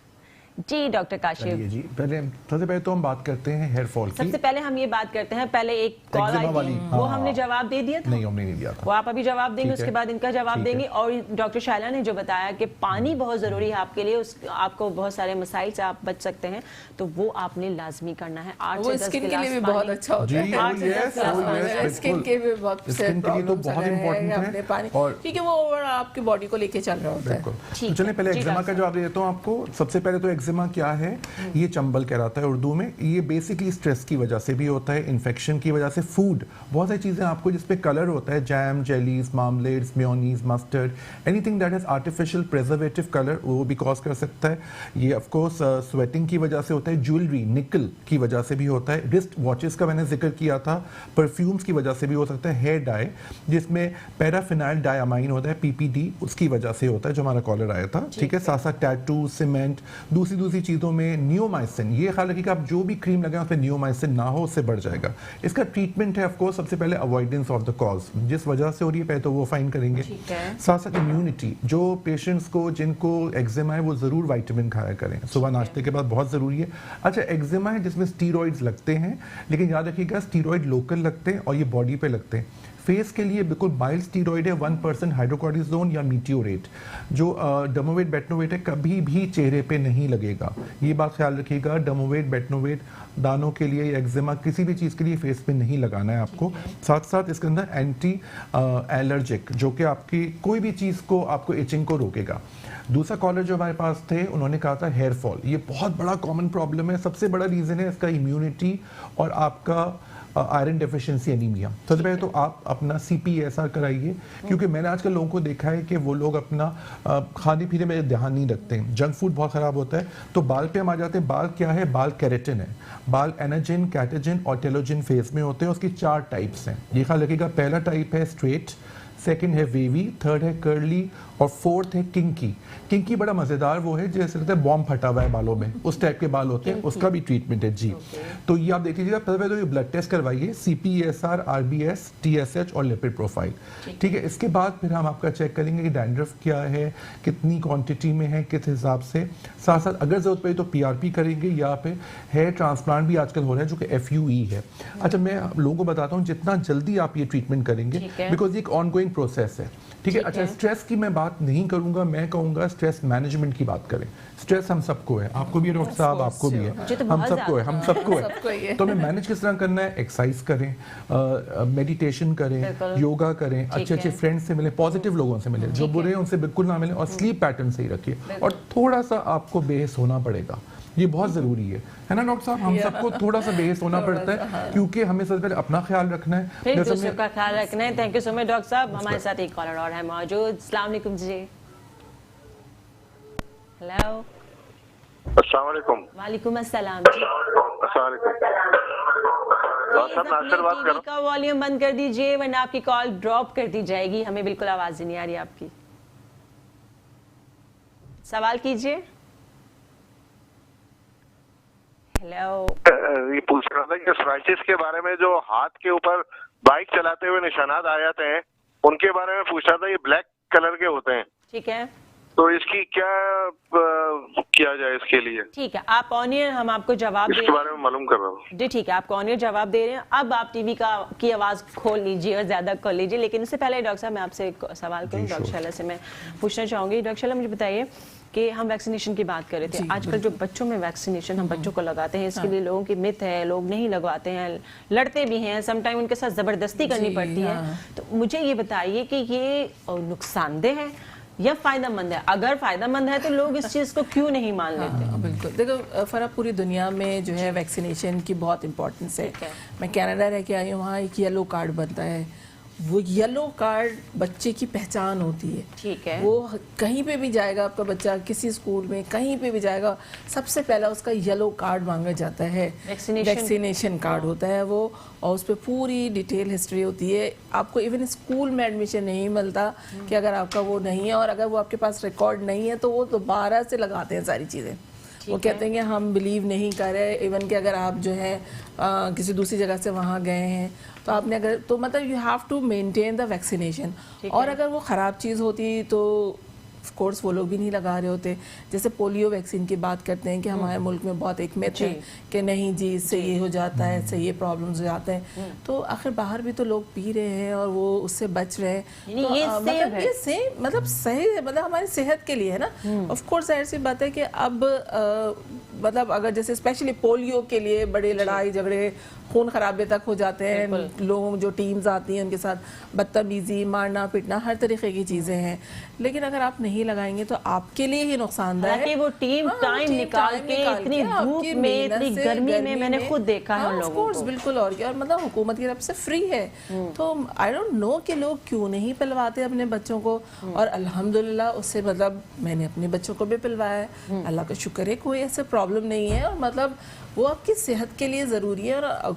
जी डॉक्टर काशिफ। जी पहले सबसे पहले तो हम बात करते हैं हेयर फॉल की। सबसे पहले हम ये बात करते हैं, पहले एक कॉल आई थी, वो हमने जवाब दे दिया था। नहीं, हमने नहीं दिया था। वो आप अभी जवाब देंगे, उसके बाद इनका जवाब देंगे। और डॉक्टर शाइला ने जो बताया कि पानी बहुत जरूरी है आपके लिए, आपको बहुत सारे मसाइल से आप बच सकते हैं, तो वो आपने लाजमी करना है। 8 से 10 स्किन के लिए भी बहुत अच्छा होता है, स्किन के भी बहुत बहुत इम्पोर्टेंट है पानी, क्योंकि वो आपकी बॉडी को लेके चल रहा होता है। चलिए पहले एक्जिमा का जवाब देता हूँ आपको। सबसे पहले तो एक्जिमा क्या है, ये चंबल कहलाता है उर्दू में। ये बेसिकली स्ट्रेस की वजह से भी होता है, इन्फेक्शन की वजह से, फूड, बहुत सारी चीजें आपको जिसपे कलर होता है, jam, jellies, marmalades, mayonnaise, mustard, anything that has artificial preservative colour, वो भी कॉज कर सकता है। ये ऑफ कोर्स स्वेटिंग की वजह से होता है, ज्वेलरी, निकल की वजह से भी होता है, रिस्ट वॉचेस का मैंने जिक्र किया था, परफ्यूम्स की वजह से भी हो सकता है, हेयर डाई जिसमें पैराफिनाइल डायमाइन होता है, पीपीडी, उसकी वजह से होता है, जो हमारा कॉलर आया था, ठीक है। साथ साथ टैटू, सीमेंट, दूसरी चीजों में नियोमाइसिन, ये ख्याल रखिएगा आप जो भी क्रीम लगाएं उस पर नियोमाइसिन ना हो, उससे बढ़ जाएगा। इसका ट्रीटमेंट है ऑफ कोर्स सबसे पहले अवॉइडेंस ऑफ द कॉज, जिस वजह से हो रही है पहले तो वो फाइन करेंगे। साथ साथ इम्यूनिटी, जो पेशेंट्स को जिनको एक्जिमा है वो जरूर विटामिन खाया करें, सुबह नाश्ते के बाद बहुत जरूरी है। अच्छा, एक्जिमा है जिसमें स्टीरॉइड्स लगते हैं, लेकिन याद रखिएगा स्टीरॉइड लोकल लगते हैं और ये बॉडी पे लगते हैं। फेस के लिए बिल्कुल माइल्ड स्टीरॉइड है, 1% हाइड्रोकॉर्टिसोन या मीटियोरेट, जो डमोवेट बेटनोवेट है, कभी भी चेहरे पे नहीं लगेगा, ये बात ख्याल रखिएगा। डमोवेट बेटनोवेट दानों के लिए या एक्जिमा किसी भी चीज़ के लिए फेस पे नहीं लगाना है आपको। साथ साथ इसके अंदर एंटी एलर्जिक, जो कि आपकी कोई भी चीज़ को, आपको इचिंग को रोकेगा। दूसरा कॉलर जो हमारे पास थे, उन्होंने कहा था हेयर फॉल, ये बहुत बड़ा कॉमन प्रॉब्लम है, सबसे बड़ा रीज़न है इसका इम्यूनिटी और आपका आयरन डेफिशिएंसी एनीमिया। सबसे पहले तो आप अपना CPSR कराइए, क्योंकि मैंने आजकल लोगों को देखा है कि वो लोग अपना खाने पीने में ध्यान नहीं रखते हैं, जंक फूड बहुत ख़राब होता है। तो बाल पे हम आ जाते हैं, बाल क्या है, बाल केराटिन है, बाल एनाजिन, कैटेजिन और टेलोजिन फेज में होते हैं, उसकी 4 टाइप्स हैं, ये ख्याल रखिएगा। पहला टाइप है स्ट्रेट, सेकंड है वेवी, थर्ड है कर्ली और फोर्थ है किंकी। किंकी बड़ा मज़ेदार वो है जैसे लगता है बॉम्ब फटा हुआ है बालों में, उस टाइप के बाल होते हैं, उसका भी ट्रीटमेंट है जी। तो ये आप देख लीजिएगा, पहले तो ये ब्लड टेस्ट करवाइए, CPSR, RBS, TSH और लिपिड प्रोफाइल, ठीक है। इसके बाद फिर हम आपका चेक करेंगे कि डैंड्रफ क्या है, कितनी क्वांटिटी में है, किस हिसाब से। साथ साथ अगर जरूरत पड़े तो PRP करेंगे, या फिर हेयर ट्रांसप्लांट भी आजकल हो रहा है जो कि FUE है। अच्छा, मैं लोगों को बताता हूँ जितना जल्दी आप ये ट्रीटमेंट करेंगे, बिकॉज ये एक ऑनगोइंग प्रोसेस है, ठीक है। अच्छा, स्ट्रेस की मैं बात नहीं करूंगा, मैं कहूंगा स्ट्रेस मैनेजमेंट की बात करें। स्ट्रेस हम सबको है, आपको भी है डॉक्टर साहब, आपको भी है, हम सबको है। तो हमें मैनेज किस तरह करना है, एक्सरसाइज करें, मेडिटेशन करें, योगा करें, अच्छे फ्रेंड्स से मिलें, पॉजिटिव लोगों से मिलें, जो बुरे हैं उनसे बिल्कुल ना मिलें, और स्लीप पैटर्न सही रखिए, और थोड़ा सा आपको बेहस होना पड़ेगा, ये बहुत जरूरी है ना डॉक्टर साहब। हम सबको थोड़ा सा बेहस होना पड़ता है, क्योंकि हमें सबसे पहले अपना ख्याल रखना है, फिर दूसरों का ख्याल रखना है। Thank you so much doctor साहब। हमारे साथ एक कॉलर और है मौजूद। अस्सलाम वालेकुम जी। हेलो, अस्सलाम वालेकुम। वालेकुम अस्सलाम जी। अस्सलाम वालेकुम। साहब, मैं अक्सर बात कर रहा हूँ। का वॉल्यूम बंद कर दीजिए वरना आपकी कॉल ड्रॉप कर दी जाएगी, हमें बिल्कुल आवाज नहीं आ रही आपकी। सवाल कीजिए। हेलो, ये पूछ रहा था कि सोराइसिस के बारे में, जो हाथ के ऊपर बाइक चलाते हुए निशानात आ जाते हैं उनके बारे में पूछ रहा था। ये ब्लैक कलर के होते हैं, ठीक है, तो इसकी क्या किया जाए इसके लिए? ठीक है, आप ऑनियर, हम आपको जवाब दे इसके बारे में मालूम कर रहा हूँ जी। ठीक है, आपको ऑनियर जवाब दे रहे हैं। अब आप टीवी की आवाज खोल लीजिए और ज्यादा खोल लीजिए। लेकिन उससे पहले डॉक्टर साहब मैं आपसे एक सवाल करूँ। डॉक्टर शैला से मैं पूछना चाहूंगी। डॉक्टर शैला, मुझे बताइए कि हम वैक्सीनेशन की बात कर रहे थे। आजकल जो बच्चों में वैक्सीनेशन हम बच्चों को लगाते हैं, इसके लिए लोगों की मिथ है, लोग नहीं लगवाते हैं, लड़ते भी हैं, समटाइम उनके साथ जबरदस्ती करनी पड़ती है। तो मुझे ये बताइए कि ये नुकसानदेह है या फायदेमंद है? अगर फायदेमंद है तो लोग इस चीज को क्यों नहीं मान लेते? बिल्कुल, देखो फरा, पूरी दुनिया में जो है वैक्सीनेशन की बहुत इंपॉर्टेंस है। मैं कनाडा रह के आई हूँ, वहाँ एक येलो कार्ड बनता है। वो येलो कार्ड बच्चे की पहचान होती है। ठीक है, वो कहीं पे भी जाएगा आपका बच्चा, किसी स्कूल में कहीं पे भी जाएगा, सबसे पहला उसका येलो कार्ड मांगा जाता है। वैक्सीनेशन कार्ड होता है वो, और उस पर पूरी डिटेल हिस्ट्री होती है। आपको इवन स्कूल में एडमिशन नहीं मिलता कि अगर आपका वो नहीं है, और अगर वो आपके पास रिकॉर्ड नहीं है तो वो दोबारा से लगाते हैं सारी चीज़ें। वो कहते हैं कि हम बिलीव नहीं कर रहे। इवन कि अगर आप जो है किसी दूसरी जगह से वहाँ गए हैं तो आपने अगर, तो मतलब you have to maintain the vaccination. और अगर वो ख़राब चीज़ होती तो ऑफ कोर्स वो लोग भी नहीं लगा रहे होते। जैसे पोलियो वैक्सीन की बात करते हैं कि हमारे मुल्क में बहुत एक मिथ है कि नहीं जी इससे ये हो जाता है, इससे ये प्रॉब्लम्स हो जाते हैं। तो आखिर बाहर भी तो लोग पी रहे हैं और वो उससे बच रहे हैं। तो मतलब ये सेम, मतलब सही है, मतलब हमारी सेहत के लिए है ना। ऑफ कोर्स ऐसी बात है कि अब मतलब अगर जैसे स्पेशली पोलियो के लिए बड़े लड़ाई झगड़े, खून खराबे तक हो जाते हैं। लोग जो टीम्स आती हैं उनके साथ बदतमीजी, मारना पीटना, हर तरीके की चीजें हैं। लेकिन अगर आप नहीं लगाएंगे तो आपके लिए ही नुकसानदायक है। वो टीम टाइम निकाल के इतनी धूप में, इतनी गर्मी में मैंने खुद देखा है उन लोगों को। बिल्कुल, और क्या, और मतलब हुकूमत की तरफ से फ्री है। तो आई डोंट नो कि लोग क्यों नहीं पिलवाते अपने बच्चों को। और अल्हम्दुलिल्लाह उससे मतलब मैंने अपने बच्चों को भी पिलवाया है, अल्लाह का शुक्र है, कोई ऐसे प्रॉब्लम नहीं है। और मतलब वो आपकी सेहत के लिए ज़रूरी है। और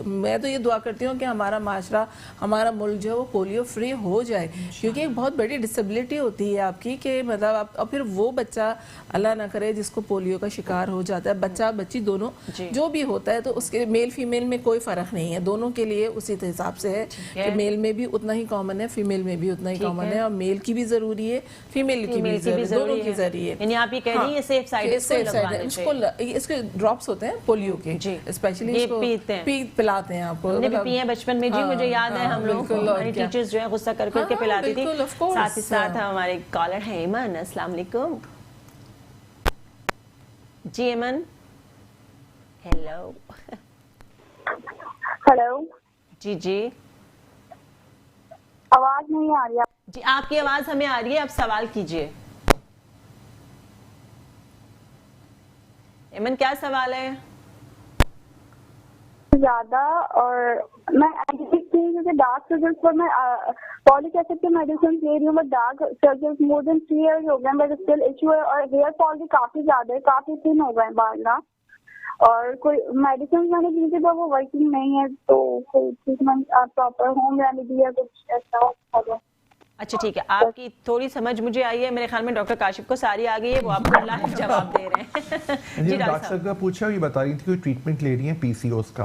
मैं तो ये दुआ करती हूँ कि हमारा माशरा, हमारा मुल्क जो है वो पोलियो फ्री हो जाए, क्योंकि एक बहुत बड़ी डिसेबिलिटी होती है आपकी कि मतलब आप, और फिर वो बच्चा अल्लाह ना करे जिसको पोलियो का शिकार हो जाता है, बच्चा बच्ची दोनों जो भी होता है, तो उसके मेल फीमेल में कोई फ़र्क नहीं है, दोनों के लिए उसी हिसाब से है कि मेल में भी उतना ही कॉमन है, फीमेल में भी उतना ही कॉमन है। और मेल की भी ज़रूरी है, फीमेल की भी ज़रूरी है, दोनों की ज़रूरी है। यानी आप ये कह रही हैं सेफ साइड इसके ड्रॉप्स होते हैं पोलियो के, स्पेशली पिलाते हैं आपको। हमने भी पिए बचपन में जी, मुझे याद है हम लोग हमारी टीचर्स जो है गुस्सा कर करके पिलाती थी। साथ ही साथ हमारे कॉलर हैं ईमान। अस्सलाम वालेकुम जी ईमान। हेलो हेलो जी जी, आवाज नहीं आ रही जी, आपकी आवाज हमें आ रही है, आप सवाल कीजिए। ईमान क्या सवाल है? ज्यादा, और मैं क्योंकि डार्क सर्कल्स पर मैं फॉलिक एसिड की मेडिसिन ले रही हूँ, but dark circles more than 3 years हो गए, बट स्टिल इशू है। और हेयर फॉल भी काफी ज्यादा है, काफी थिन हो गए बाल ना। और कोई मेडिसिन मैंने ली थी वो वर्किंग नहीं है, तो कोई ट्रीटमेंट आप प्रॉपर होम रेमेडी या कुछ ऐसा होगा? अच्छा ठीक है, आपकी थोड़ी समझ मुझे आई है। मेरे ख्याल में डॉक्टर काशिफ को सारी आ गई है, वो आपको लाइव जवाब दे रहे हैं। जी डॉक्टर साहब का पूछा, ये बता रही थी कोई ट्रीटमेंट ले रही है पीसीओएस का,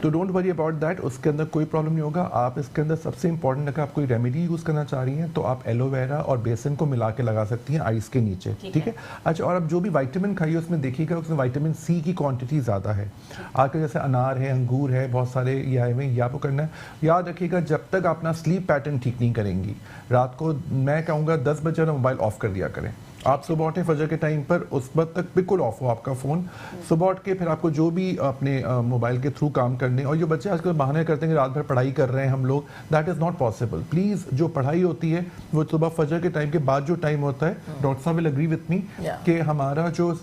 तो डोंट वरी अबाउट दैट, उसके अंदर कोई प्रॉब्लम नहीं होगा। आप इसके अंदर सबसे इंपॉर्टेंट अगर आप कोई रेमेडी यूज करना चाह रही हैं तो आप एलोवेरा और बेसन को मिला के लगा सकती हैं आइस के नीचे, ठीक है। अच्छा, और अब जो भी विटामिन खाइए उसमें देखिएगा उसमें विटामिन सी की क्वांटिटी ज़्यादा है। आजकल जैसे अनार है, अंगूर है, बहुत सारे ये आए हुए, ये आपको करना है। याद रखिएगा जब तक अपना स्लीप पैटर्न ठीक नहीं करेंगी, रात को मैं कहूँगा 10 बजे ना मोबाइल ऑफ कर दिया करें। आप सुबह उठे फजर के टाइम पर, उस वक्त तक बिल्कुल ऑफ हो आपका फ़ोन। सुबह उठ के फिर आपको जो भी अपने मोबाइल के थ्रू काम करने, और जो बच्चे आजकल बहाने करते हैं कि रात भर पढ़ाई कर रहे हैं हम लोग, that is not possible. Please जो पढ़ाई होती है वो सुबह फजर के टाइम के बाद जो टाइम होता है, डॉक्टर साहब विल एग्री विथ मी कि हमारा जो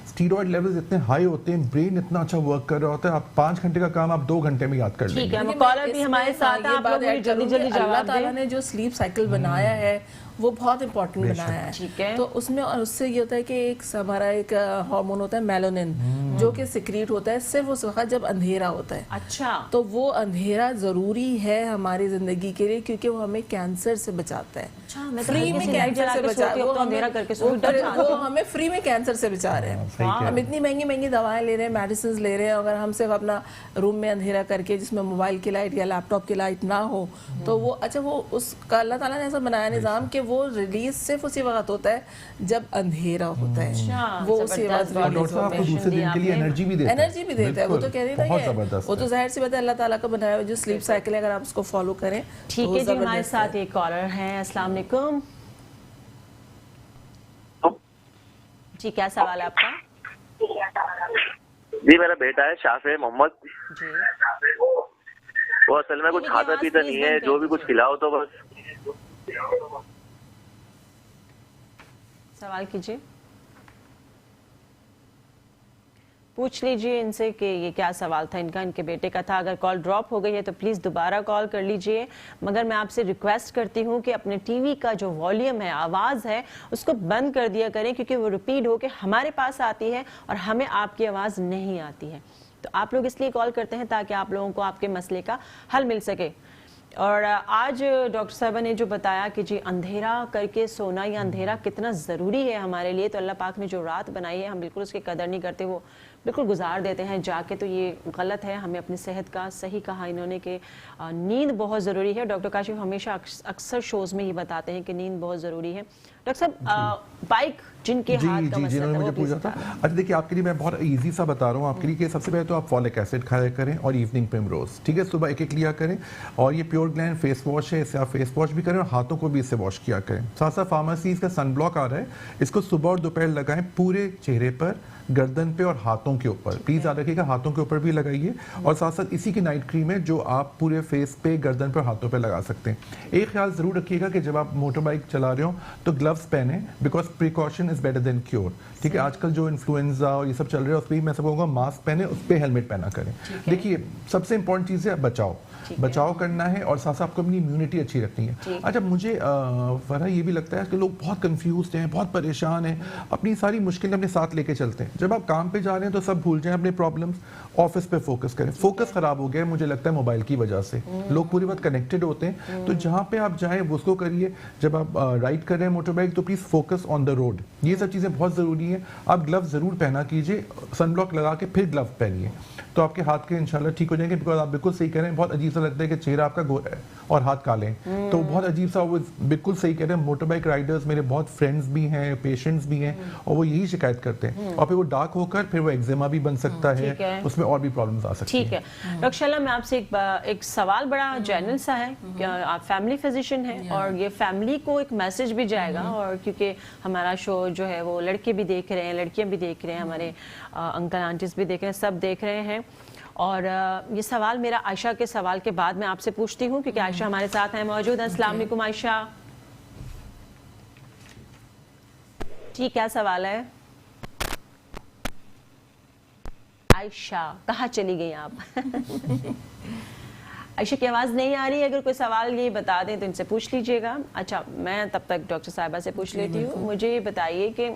स्टीरॉयड लेवल्स इतने हाई होते हैं, ब्रेन इतना अच्छा वर्क कर रहा होता है, आप 5 घंटे का काम आप 2 घंटे में याद कर लेंगे। कॉलर भी हमारे साथ है, आप लोग जल्दी जल्दी जवाब दें। अल्लाह ताला ने जो स्लीप साइकिल बनाया है वो बहुत इंपॉर्टेंट बनाया ठीक है। है। तो उसमें और उससे ये होता है कि एक हमारा एक हार्मोन होता है मेलानिन, जो कि सिक्रीट होता है सिर्फ उस वक्त जब अंधेरा होता है। अच्छा, तो वो अंधेरा जरूरी है हमारी जिंदगी के लिए, क्योंकि वो हमें कैंसर से बचाता है। अच्छा, मैं तो फ्री हल्की में सी लाइट कैंसर जला से के बचा सोती हूँ, वो अब तो अंधेरा करके सोती हूँ। वो हमें फ्री में कैंसर से बचा रहे हैं। सही कह हम इतनी महंगी महंगी दवाएं ले रहे हैं, मेडिसिन ले रहे हैं, अगर हम सिर्फ अपना रूम में अंधेरा करके जिसमें मोबाइल की लाइट या लैपटॉप की लाइट ना हो तो वो अच्छा, वो उसका अल्लाह ताला ने ऐसा बनाया निज़ाम कि वो रिलीज सिर्फ उसी वक्त होता है जब अंधेरा होता है। वो उसी वक्त और डॉक्टर साहब आपको दूसरे दिन के लिए एनर्जी भी देता है। एनर्जी भी देता है। वो तो कह रही बहुत है जबरदस्त वो तो जाहिर सी बात है, अल्लाह ताला का बनाया हुआ जो स्लीप साइकिल है, अगर आप उसको फॉलो करें ठीक तो है जी। हमारे जबरदस्त साथ है। एक कॉलर है। अस्सलाम वालेकुम जी, क्या सवाल है आपका? जी, मेरा बेटा है शाफे मोहम्मद, जी, वो असल में कुछ टीवी की खाता आवाज़ पीता प्लीज़ नहीं है, बंद कर जो भी कुछ दीजिए। खिलाओ तो बस। सवाल कीजिए, पूछ लीजिए इनसे कि ये क्या सवाल था इनका, इनके बेटे का था। अगर कॉल ड्रॉप हो गई है तो प्लीज़ दोबारा कॉल कर लीजिए, मगर मैं आपसे रिक्वेस्ट करती हूँ कि अपने टीवी का जो वॉल्यूम है, आवाज़ है, उसको बंद कर दिया करें, क्योंकि वो रिपीट होकर हमारे पास आती है और हमें आपकी आवाज़ नहीं आती है। तो आप लोग इसलिए कॉल करते हैं ताकि आप लोगों को आपके मसले का हल मिल सके। और आज डॉक्टर साहबा ने जो बताया कि जी अंधेरा करके सोना या अंधेरा कितना ज़रूरी है हमारे लिए, तो अल्लाह पाक ने जो रात बनाई है हम बिल्कुल उसकी कदर नहीं करते, वो बिल्कुल गुजार देते हैं जाके, तो ये गलत है। हमें अपनी सेहत का, सही कहा इन्होंने कि नींद बहुत ज़रूरी है। डॉक्टर काशिफ हमेशा अक्सर शोज़ में ये बताते हैं कि नींद बहुत ज़रूरी है। डॉक्टर साहब, बाइक जिनके हाथ का जी, मसला जिन्होंने था, मुझे वो प्लीज़ पूछा था। बता दें। अच्छा देखिए, आपके लिए मैं बहुत इजी सा बता रहा हूँ आपके लिए कि सबसे पहले तो आप फॉलिक एसिड खाया करें और इवनिंग प्रिमरोज, ठीक है, सुबह एक लिया करें। और ये प्योर ग्लैंड फेस वॉश है, इससे आप फेस वॉश भी करें और हाथों को भी इससे वॉश किया करें। साथ साथ फार्मेसीज का सन ब्लॉक आ रहा है, इसको सुबह और दोपहर लगाएं पूरे चेहरे पर, गर्दन पे और हाथों के ऊपर। प्लीज याद रखिएगा हाथों के ऊपर भी लगाइए। और साथ साथ इसी की नाइट क्रीम है जो आप पूरे फेस पे, गर्दन पे, हाथों पे लगा सकते हैं। एक ख्याल जरूर रखिएगा कि जब आप मोटर बाइक चला रहे हो तो ग्लव्स पहने, because precaution is better than cure. ठीक है, आजकल जो इन्फ्लुएंजा और ये सब चल रहे हैं उस पर मैं सब कहूँगा मास्क पहने, उस पर हेलमेट पहना करें। देखिए सबसे इंपॉर्टेंट चीज़ है बचाव करना है और साथ साथ आपको अपनी इम्यूनिटी अच्छी रखनी है। अच्छा, मुझे फरहा ये भी लगता है कि लोग बहुत कंफ्यूज हैं, बहुत परेशान हैं, अपनी सारी मुश्किलें अपने साथ लेके चलते हैं। जब आप काम पे जा रहे हैं तो सब भूल जाएं अपने प्रॉब्लम्स, ऑफिस पे फोकस करें। फोकस खराब हो गया है मुझे लगता है मोबाइल की वजह से, लोग पूरी बात कनेक्टेड होते हैं। तो जहाँ पे आप जाएं उसको करिए। जब आप राइड कर रहे हैं मोटर बाइक तो please focus on the road. ये सब चीज़ें बहुत ज़रूरी है। आप ग्लव्स ज़रूर पहना कीजिए, सनब्लॉक लगा के फिर ग्लव्स पहनिए, तो आपके हाथ के इंशाल्लाह ठीक हो जाएंगे। बिकॉज आप बिल्कुल सही कह रहे हैं, बहुत अजीब सा लगता है कि चेहरा आपका गोरा है और हाथ काले हैं, तो बहुत अजीब सा। वो बिल्कुल सही कह रहे हैं। मोटर बाइक राइडर्स मेरे बहुत फ्रेंड्स भी हैं, पेशेंट्स भी हैं, और वो यही शिकायत करते हैं। और फिर वो डार्क होकर फिर वो एक्जिमा भी बन सकता है, उसमें और भी प्रॉब्लम्स आ सकती हैं। ठीक है डॉक्टर शला, मैं आपसे एक सवाल बड़ा जनरल सा है कि आप फैमिली फिजिशियन हैं और ये फैमिली को एक मैसेज भी जाएगा, और क्योंकि हमारा शो जो है वो लड़के भी देख रहे हैं, लड़कियां भी देख रहे हैं, हमारे अंकल आंटीज भी देख रहे हैं, सब देख रहे हैं। और ये सवाल मेरा आयशा के सवाल के बाद मैं आपसे पूछती हूँ, क्योंकि आयशा हमारे साथ हैं, मौजूद हैं। अस्सलाम वालेकुम आयशा जी, क्या सवाल है? आयशा कहाँ चली गई आप? आयशा की आवाज़ नहीं आ रही है। अगर कोई सवाल ये बता दें तो इनसे पूछ लीजिएगा। अच्छा, मैं तब तक डॉक्टर साहिबा से पूछ लेती हूँ। मुझे ये बताइए कि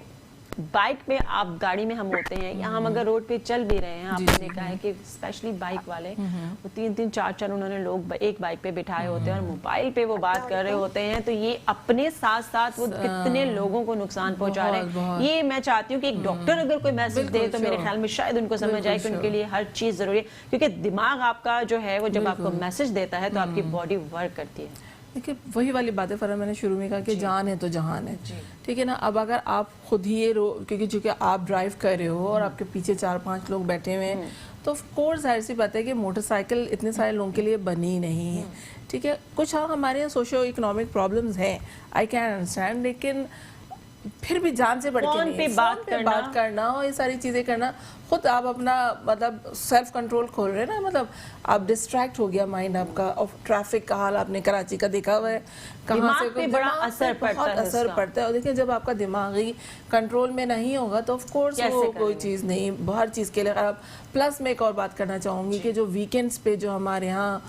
बाइक में आप, गाड़ी में हम होते हैं या हम अगर रोड पे चल भी रहे हैं, आपने देखा है कि स्पेशली बाइक वाले वो 3-3 4-4 उन्होंने लोग एक बाइक पे बिठाए होते हैं और मोबाइल पे वो बात कर रहे होते हैं, तो ये अपने साथ साथ वो कितने लोगों को नुकसान पहुंचा रहे हैं। ये मैं चाहती हूँ कि एक डॉक्टर अगर कोई मैसेज दे तो मेरे ख्याल में शायद उनको समझ आए कि उनके लिए हर चीज़ ज़रूरी है, क्योंकि दिमाग आपका जो है वो जब आपको मैसेज देता है तो आपकी बॉडी वर्क करती है। देखिए वही वाली बात है फरहा, मैंने शुरू में कहा कि जान है तो जहान है, ठीक है ना। अब अगर आप खुद ही ये क्योंकि चूंकि आप ड्राइव कर रहे हो और आपके पीछे 4-5 लोग बैठे हुए हैं, तो ऑफ कोर्स जाहिर सी बात है कि मोटरसाइकिल इतने सारे लोगों के लिए बनी नहीं है, ठीक है। कुछ हमारे यहाँ सोशो इकोनॉमिक प्रॉब्लम्स हैं, आई कैन अंडरस्टैंड, लेकिन फिर भी जान से बढ़ के फोन पे बात करना और ये सारी चीज़ें करना, खुद आप अपना मतलब सेल्फ कंट्रोल खोल रहे हैं ना, मतलब आप डिस्ट्रैक्ट हो गया माइंड आपका। और ट्रैफिक का हाल आपने कराची का देखा हुआ है, कहाँ से पे बड़ा असर पड़ता है, असर पड़ता है। और देखिए जब आपका दिमागी कंट्रोल में नहीं होगा तो ऑफ कोर्स वो कोई चीज़ नहीं, हर चीज़ के लिए खराब। प्लस मैं एक और बात करना चाहूँगी कि जो वीकेंड्स पे जो हमारे यहाँ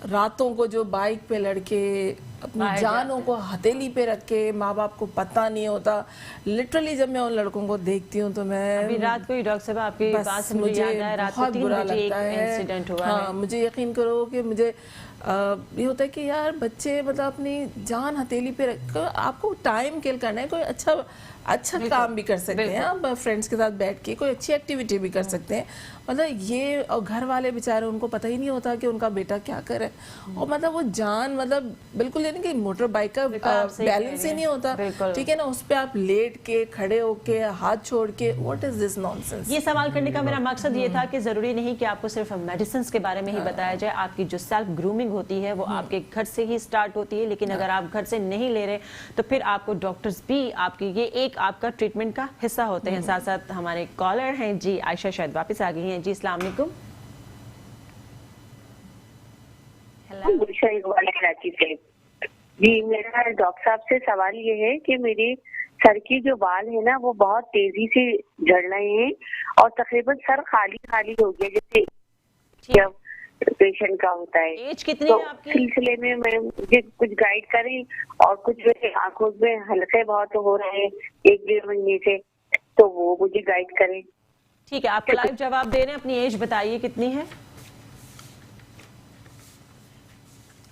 रातों को जो बाइक पे लड़के अपनी बाहर जानों को हथेली पे रख के, माँ बाप को पता नहीं होता। लिटरली जब मैं उन लड़कों को देखती हूँ तो मैं अभी रात को ही डॉक्टर साहब आपकी बस बात से मुझे याद आया, रात को बहुत 3 बुरा बजे एक लगता है। इंसिडेंट हुआ हाँ, है। मुझे यकीन करो कि मुझे ये होता है कि यार बच्चे मतलब अपनी जान हथेली पे रख कर, आपको टाइम किल करना है, कोई अच्छा काम भी कर सकते हैं आप फ्रेंड्स के साथ बैठ के, कोई अच्छी एक्टिविटी भी कर सकते हैं। मतलब ये, और घर वाले बेचारे उनको पता ही नहीं होता कि उनका बेटा क्या करे, और मतलब वो जान मतलब बिल्कुल यानी कि मोटर बाइक का बैलेंस ही नहीं होता, ठीक है ना, उस पे आप लेट के खड़े होके हाथ छोड़ के, व्हाट इज दिस नॉनसेंस। ये सवाल करने का मेरा मकसद ये था कि जरूरी नहीं कि आपको सिर्फ मेडिसिन के बारे में ही बताया जाए, आपकी जो सेल्फ ग्रूमिंग होती है वो आपके घर से ही स्टार्ट होती है, लेकिन अगर आप घर से नहीं ले रहे तो फिर आपको डॉक्टर्स भी आपकी ये एक आपका ट्रीटमेंट का हिस्सा होते हैं। साथ साथ हमारे कॉलर हैं जी, आयशा शायद वापस आ गई हैं जी, अस्सलाम वालेकुम। जी, मेरा डॉक्टर साहब से सवाल ये है कि मेरे सर की जो बाल है ना वो बहुत तेजी से झड़ रहे हैं और तकरीबन सर खाली खाली हो गया जैसे जब पेशेंट का होता है। एज कितनी तो है आपकी? सिलसिले में मैं मुझे कुछ गाइड करें, और कुछ मेरे आंखों में हल्के बहुत हो रहे हैं 1-1.5 महीने से, तो वो मुझे गाइड करें। ठीक है, आपको लाइव जवाब दे रहे हैं, अपनी एज बताइए कितनी है।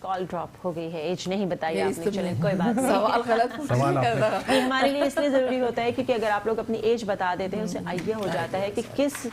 कॉल ड्रॉप हो गई है, एज नहीं बताई आपने, चलें कोई बात नहीं। सवाल गलत ये हमारे लिए इसलिए जरूरी होता है क्योंकि अगर आप लोग अपनी एज बता देते हैं उससे आइडिया हो जाता है कि किस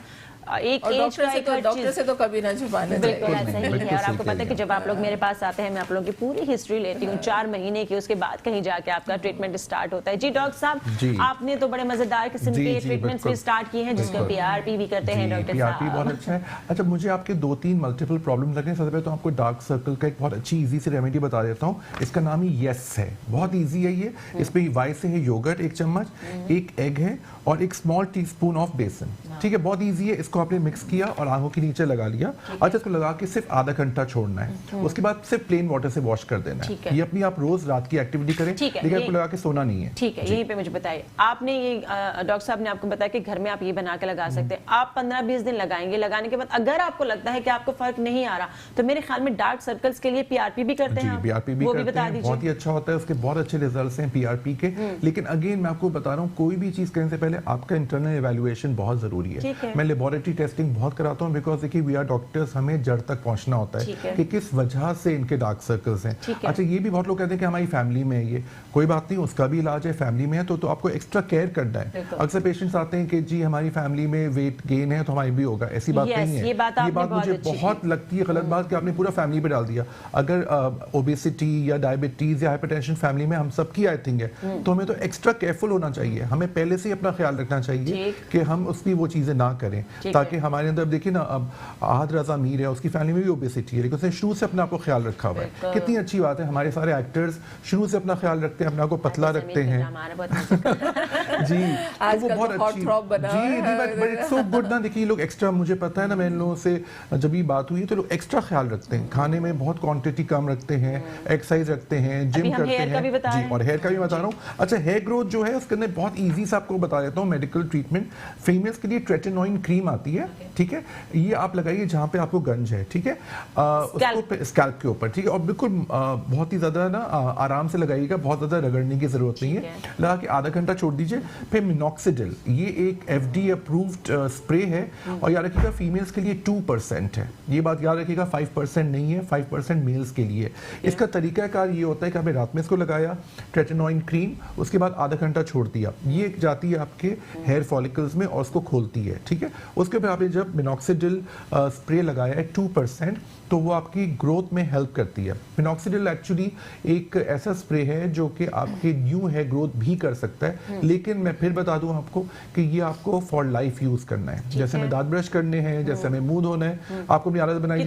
एक एज का डॉक्टर से तो कभी ना छुपाने बिल्कुल ऐसा ही है। और आपको पता है कि जब आप लोग मेरे पास आते हैं मैं आप लोगों की पूरी हिस्ट्री लेती हूँ 4 महीने की, उसके बाद कहीं जाके आपका ट्रीटमेंट स्टार्ट होता है। जी डॉक्टर साहब, आपने तो बड़े मजेदार किस्म के ट्रीटमेंट्स भी स्टार्ट किए हैं जिसको PRP भी कहते हैं डॉक्टर साहब। PRP बहुत अच्छा है। अच्छा, मुझे आपके 2-3 मल्टीपल प्रॉब्लम लगे। सबसे पहले तो आपको डार्क सर्कल का एक बहुत अच्छी इजी से रेमेडी बता देता हूँ। इसका नाम ही येस है, बहुत इजी है ये। इसमें वाई से है योगर्ट 1 चम्मच, 1 एग है और 1 स्मॉल टीस्पून ऑफ बेसन, ठीक है, बहुत इजी है। इसको आपने मिक्स किया और आंखों के नीचे लगा लिया। अच्छा, इसको लगा के सिर्फ आधा घंटा छोड़ना है, उसके बाद सिर्फ प्लेन वाटर से वॉश कर देना है। ये अपनी आप रोज रात की एक्टिविटी करें, लेकिन आपको लगा के सोना नहीं है। ठीक है, यहीं पे मुझे बताइए, आपने ये डॉक्टर साहब ने आपको बताया कि घर में आप ये बना के लगा सकते हैं। आप 15-20 दिन लगाएंगे, लगाने के बाद अगर आपको लगता है कि आपको फर्क नहीं आ रहा तो मेरे ख्याल में डार्क सर्कल्स के लिए PRP भी करते हैं। PRP भी करते हैं, बहुत ही अच्छा होता है, उसके बहुत अच्छे रिजल्ट्स हैं PRP के। लेकिन अगेन मैं आपको बता रहा हूँ, कोई भी चीज करने से पहले आपका इंटरनल इवैल्यूएशन बहुत जरूरी है। मैं लेबोरेटरी टेस्टिंग बहुत कराता हूँ, बिकॉज देखिए वी आर डॉक्टर्स, हमें जड़ तक पहुंचना होता है कि किस वजह से इनके डार्क सर्कल्स हैं। अच्छा, ये भी बहुत लोग कहते हैं कि हमारी फैमिली में है, ये कोई बात नहीं, उसका भी इलाज है। फैमिली में है तो आपको एक्स्ट्रा केयर करना है। अक्सर पेशेंट्स आते हैं कि जी हमारी फैमिली में वेट गेन है तो हमारी भी होगा, ऐसी बात नहीं है। ये बात मुझे बहुत लगती है गलत बात कि आपने पूरा फैमिली पे डाल दिया। अगर ओबेसिटी या डायबिटीज या हाइपरटेंशन फैमिली में हम सबकी आई थिंक है तो हमें तो एक्स्ट्रा केयरफुल होना चाहिए। हमें पहले से ही अपना ख्याल रखना चाहिए कि हम उसकी वो चीजें ना करें, ताकि हमारे अंदर देखिए ना, अब आहद रजा मीर है, उसकी फैमिली में भी ओबेसिटी है, लेकिन उसने शुरू से अपने आप को ख्याल रखा हुआ है। कितनी अच्छी बात है, हमारे सारे एक्टर्स शुरू से अपना ख्याल रखते हैं, अपने आप को पतला रखते हैं। जी, वो बहुत अच्छी जी, बट इट्स सो गुड ना। देखिए लोग एक्स्ट्रा, मुझे पता है ना, मैं इन लोगों से जब ये बात हुई तो लोग एक्स्ट्रा ख्याल रखते हैं, खाने में बहुत क्वांटिटी कम रखते हैं, एक्सरसाइज रखते हैं, जिम करते हैं जी, और हेयर का भी बता रहा हूँ। अच्छा, हेयर ग्रोथ जो है उसके अंदर बहुत ईजी से आपको बता देता हूँ मेडिकल ट्रीटमेंट। फीमेल्स के लिए ट्रेटेनॉइन क्रीम आती है, ठीक है, ये आप लगाइए जहाँ पे आपको गंज है, ठीक है, उसको स्कैल्प के ऊपर, ठीक है, और बिल्कुल बहुत ही ज्यादा ना आराम से लगाइएगा, बहुत ज्यादा रगड़ने की जरूरत नहीं है। लगा के आधा घंटा छोड़ दीजिए। फिर मिनॉक्सिडिल, ये एक FDA अप्रूव्ड स्प्रे है, और याद रखिएगा फीमेल्स के लिए 2% है, ये बात याद रखिएगा, 5% नहीं है, 5% मेल्स के लिए। इसका तरीकाकार ये होता है कि आपने रात में इसको लगाया ट्रेटेनॉइन क्रीम, उसके बाद आधा घंटा छोड़ दिया, ये जाती है आपके हेयर फॉलिकल्स में और उसको खोलती है, ठीक है। उसके बाद आपने जब मिनॉक्सिडिल स्प्रे लगाया है 2%, तो वो आपकी ग्रोथ में हेल्प करती है। मिनॉक्सिडिल एक्चुअली एक ऐसा स्प्रे है जो कि आपके न्यू हेयर ग्रोथ भी कर सकता है, लेकिन मैं फिर बता दूं आपको कि ये आपको फॉर लाइफ यूज करना है। जैसे हमें दांत ब्रश करने हैं, जैसे हमें मुंह धोना है, आपको अपनी आदत बनाई,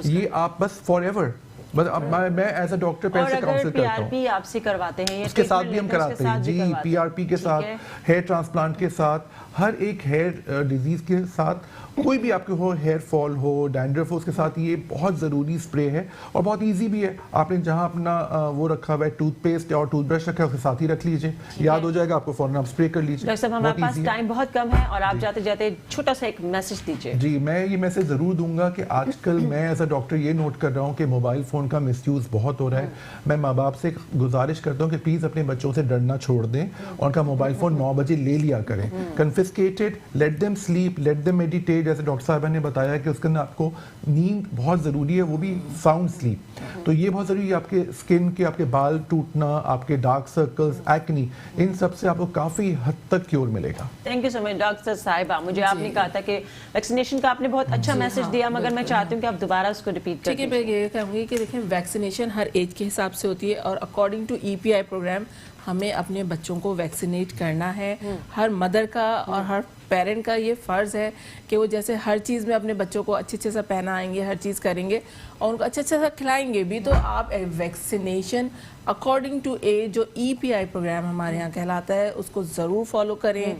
ये आप बस फॉर एवर बस अब मैं एज अ डॉक्टर और पैसे अगर काउंसिल करता हूँ, पीआरपी आपसे करवाते हैं या उसके साथ भी हम ट्रीटमेंट लेते कराते हैं उसके जी, साथ भी करवाते हैं। पीआरपी के ठीक साथ, है। हेयर ट्रांसप्लांट के साथ, हर एक हेयर डिजीज के साथ, कोई भी आपके हो, हेयर फॉल हो, डैंड्रफ हो, उसके साथ ये बहुत ज़रूरी स्प्रे है और बहुत इजी भी है। आपने जहाँ अपना वो रखा हुआ है टूथपेस्ट और टूथब्रश रखा है उसके साथ ही रख लीजिए, याद हो जाएगा आपको, फौरन आप स्प्रे कर लीजिए। डॉक्टर साहब हमारे पास टाइम बहुत कम है और आप जाते जाते छोटा सा एक मैसेज दीजिए। जी, मैं ये मैसेज ज़रूर दूंगा कि आजकल मैं एज अ डॉक्टर ये नोट कर रहा हूँ कि मोबाइल फ़ोन का मिसयूज़ बहुत हो रहा है। मैं माँ बाप से गुजारिश करता हूँ कि प्लीज़ अपने बच्चों से डरना छोड़ दें और उनका मोबाइल फ़ोन 9 बजे ले लिया करें। Confiscated, let them sleep, let them meditate. जैसे डॉक्टर साहब ने बताया कि उसके अंदर आपको नींद बहुत ज़रूरी है, वो भी साउंड स्लीप। तो ये बहुत ज़रूरी है, आपके स्किन के, आपके बाल टूटना, आपके डार्क सर्कल्स, एक्नी, इन सब से आपको काफ़ी हद तक क्योर मिलेगा। Thank you so much doctor साहिबा। मुझे आपने कहा था कि वैक्सीनेशन का आपने बहुत अच्छा मैसेज दिया, मगर मैं चाहती हूँ कि आप दोबारा उसको रिपीट करें। ठीक है, मैं ये कहूँगी कि देखें, वैक्सीनेशन हर एज के हिसाब से होती है और अकॉर्डिंग टू EPI प्रोग्राम हमें अपने बच्चों को वैक्सीनेट करना है। हर मदर का और हर पेरेंट का ये फ़र्ज़ है कि वो जैसे हर चीज़ में अपने बच्चों को अच्छे से पहनाएंगे, हर चीज़ करेंगे और उनको अच्छे से खिलाएंगे भी, तो आप वैक्सीनेशन अकॉर्डिंग टू एज जो EPI प्रोग्राम हमारे यहाँ कहलाता है उसको ज़रूर फॉलो करें।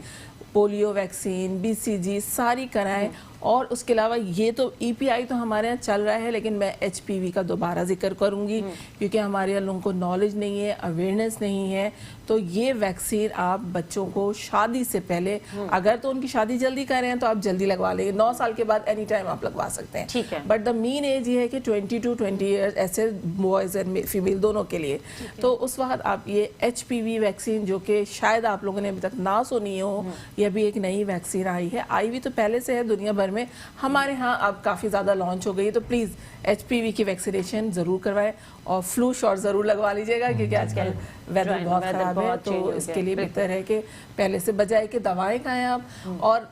पोलियो वैक्सीन, BCG सारी कराएं। और उसके अलावा ये तो EPI तो हमारे यहाँ चल रहा है, लेकिन मैं HPV का दोबारा जिक्र करूँगी क्योंकि हमारे यहाँ लोगों को नॉलेज नहीं है, अवेयरनेस नहीं है। तो ये वैक्सीन आप बच्चों को शादी से पहले, अगर तो उनकी शादी जल्दी कर रहे हैं तो आप जल्दी लगवा लेंगे, 9 साल के बाद एनी टाइम आप लगवा सकते हैं। ठीक है। बट द मीन एज ये है कि 20 to 20 ईयर्स, ऐसे बॉयज़ एंड फीमेल दोनों के लिए। तो उस वक्त आप ये HPV वैक्सीन, जो कि शायद आप लोगों ने अभी तक ना सुनी हो, ये भी एक नई वैक्सीन आई है। आई भी तो पहले से है दुनिया भर में, हमारे यहाँ अब काफ़ी ज़्यादा लॉन्च हो गई। तो प्लीज़ HPV की वैक्सीनेशन ज़रूर करवाएं और फ्लू शॉट ज़रूर लगवा लीजिएगा क्योंकि आजकल वेदर बहुत ख़राब है। तो इसके लिए बेहतर है कि पहले से बजाय कि दवाएं खाएं आप। और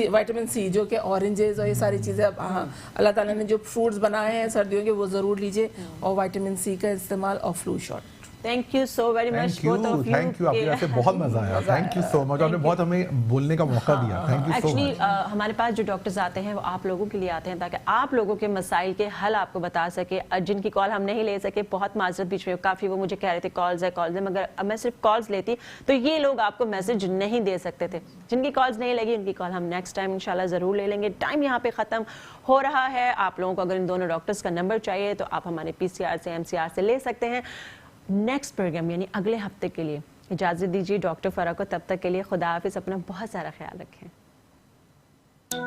विटामिन C जो कि ऑरेंजेस और ये सारी चीज़ें अब अल्लाह ताला ने जो फ्रूट्स बनाए हैं सर्दियों के, वो ज़रूर लीजिए और विटामिन C का इस्तेमाल और flu shot. Thank you so very much both of you. Thank you, आपके यहाँ से बहुत मजा आया। थैंक यू सो मच, आपने बहुत हमें बोलने का मौका दिया। Thank you so actually much. हमारे पास जो डॉक्टर्स आते हैं वो आप लोगों के लिए आते हैं ताकि आप लोगों के मसाइल के हल आपको बता सके। जिनकी कॉल हम नहीं ले सके, बहुत माजरत बीच में, काफ़ी वो मुझे कह रहे थे कॉल्स है, मगर अब मैं सिर्फ कॉल्स लेती तो ये लोग आपको मैसेज नहीं दे सकते थे। जिनकी कॉल्स नहीं लगी उनकी कॉल हम नेक्स्ट टाइम इंशाल्लाह ज़रूर ले लेंगे। टाइम यहाँ पे ख़त्म हो रहा है। आप लोगों को अगर इन दोनों डॉक्टर्स का नंबर चाहिए तो आप हमारे PCR से MCR से ले सकते हैं। नेक्स्ट प्रोग्राम यानी अगले हफ्ते के लिए इजाज़त दीजिए डॉक्टर फ़रा को। तब तक के लिए खुदा हाफिज़, अपना बहुत सारा ख्याल रखें।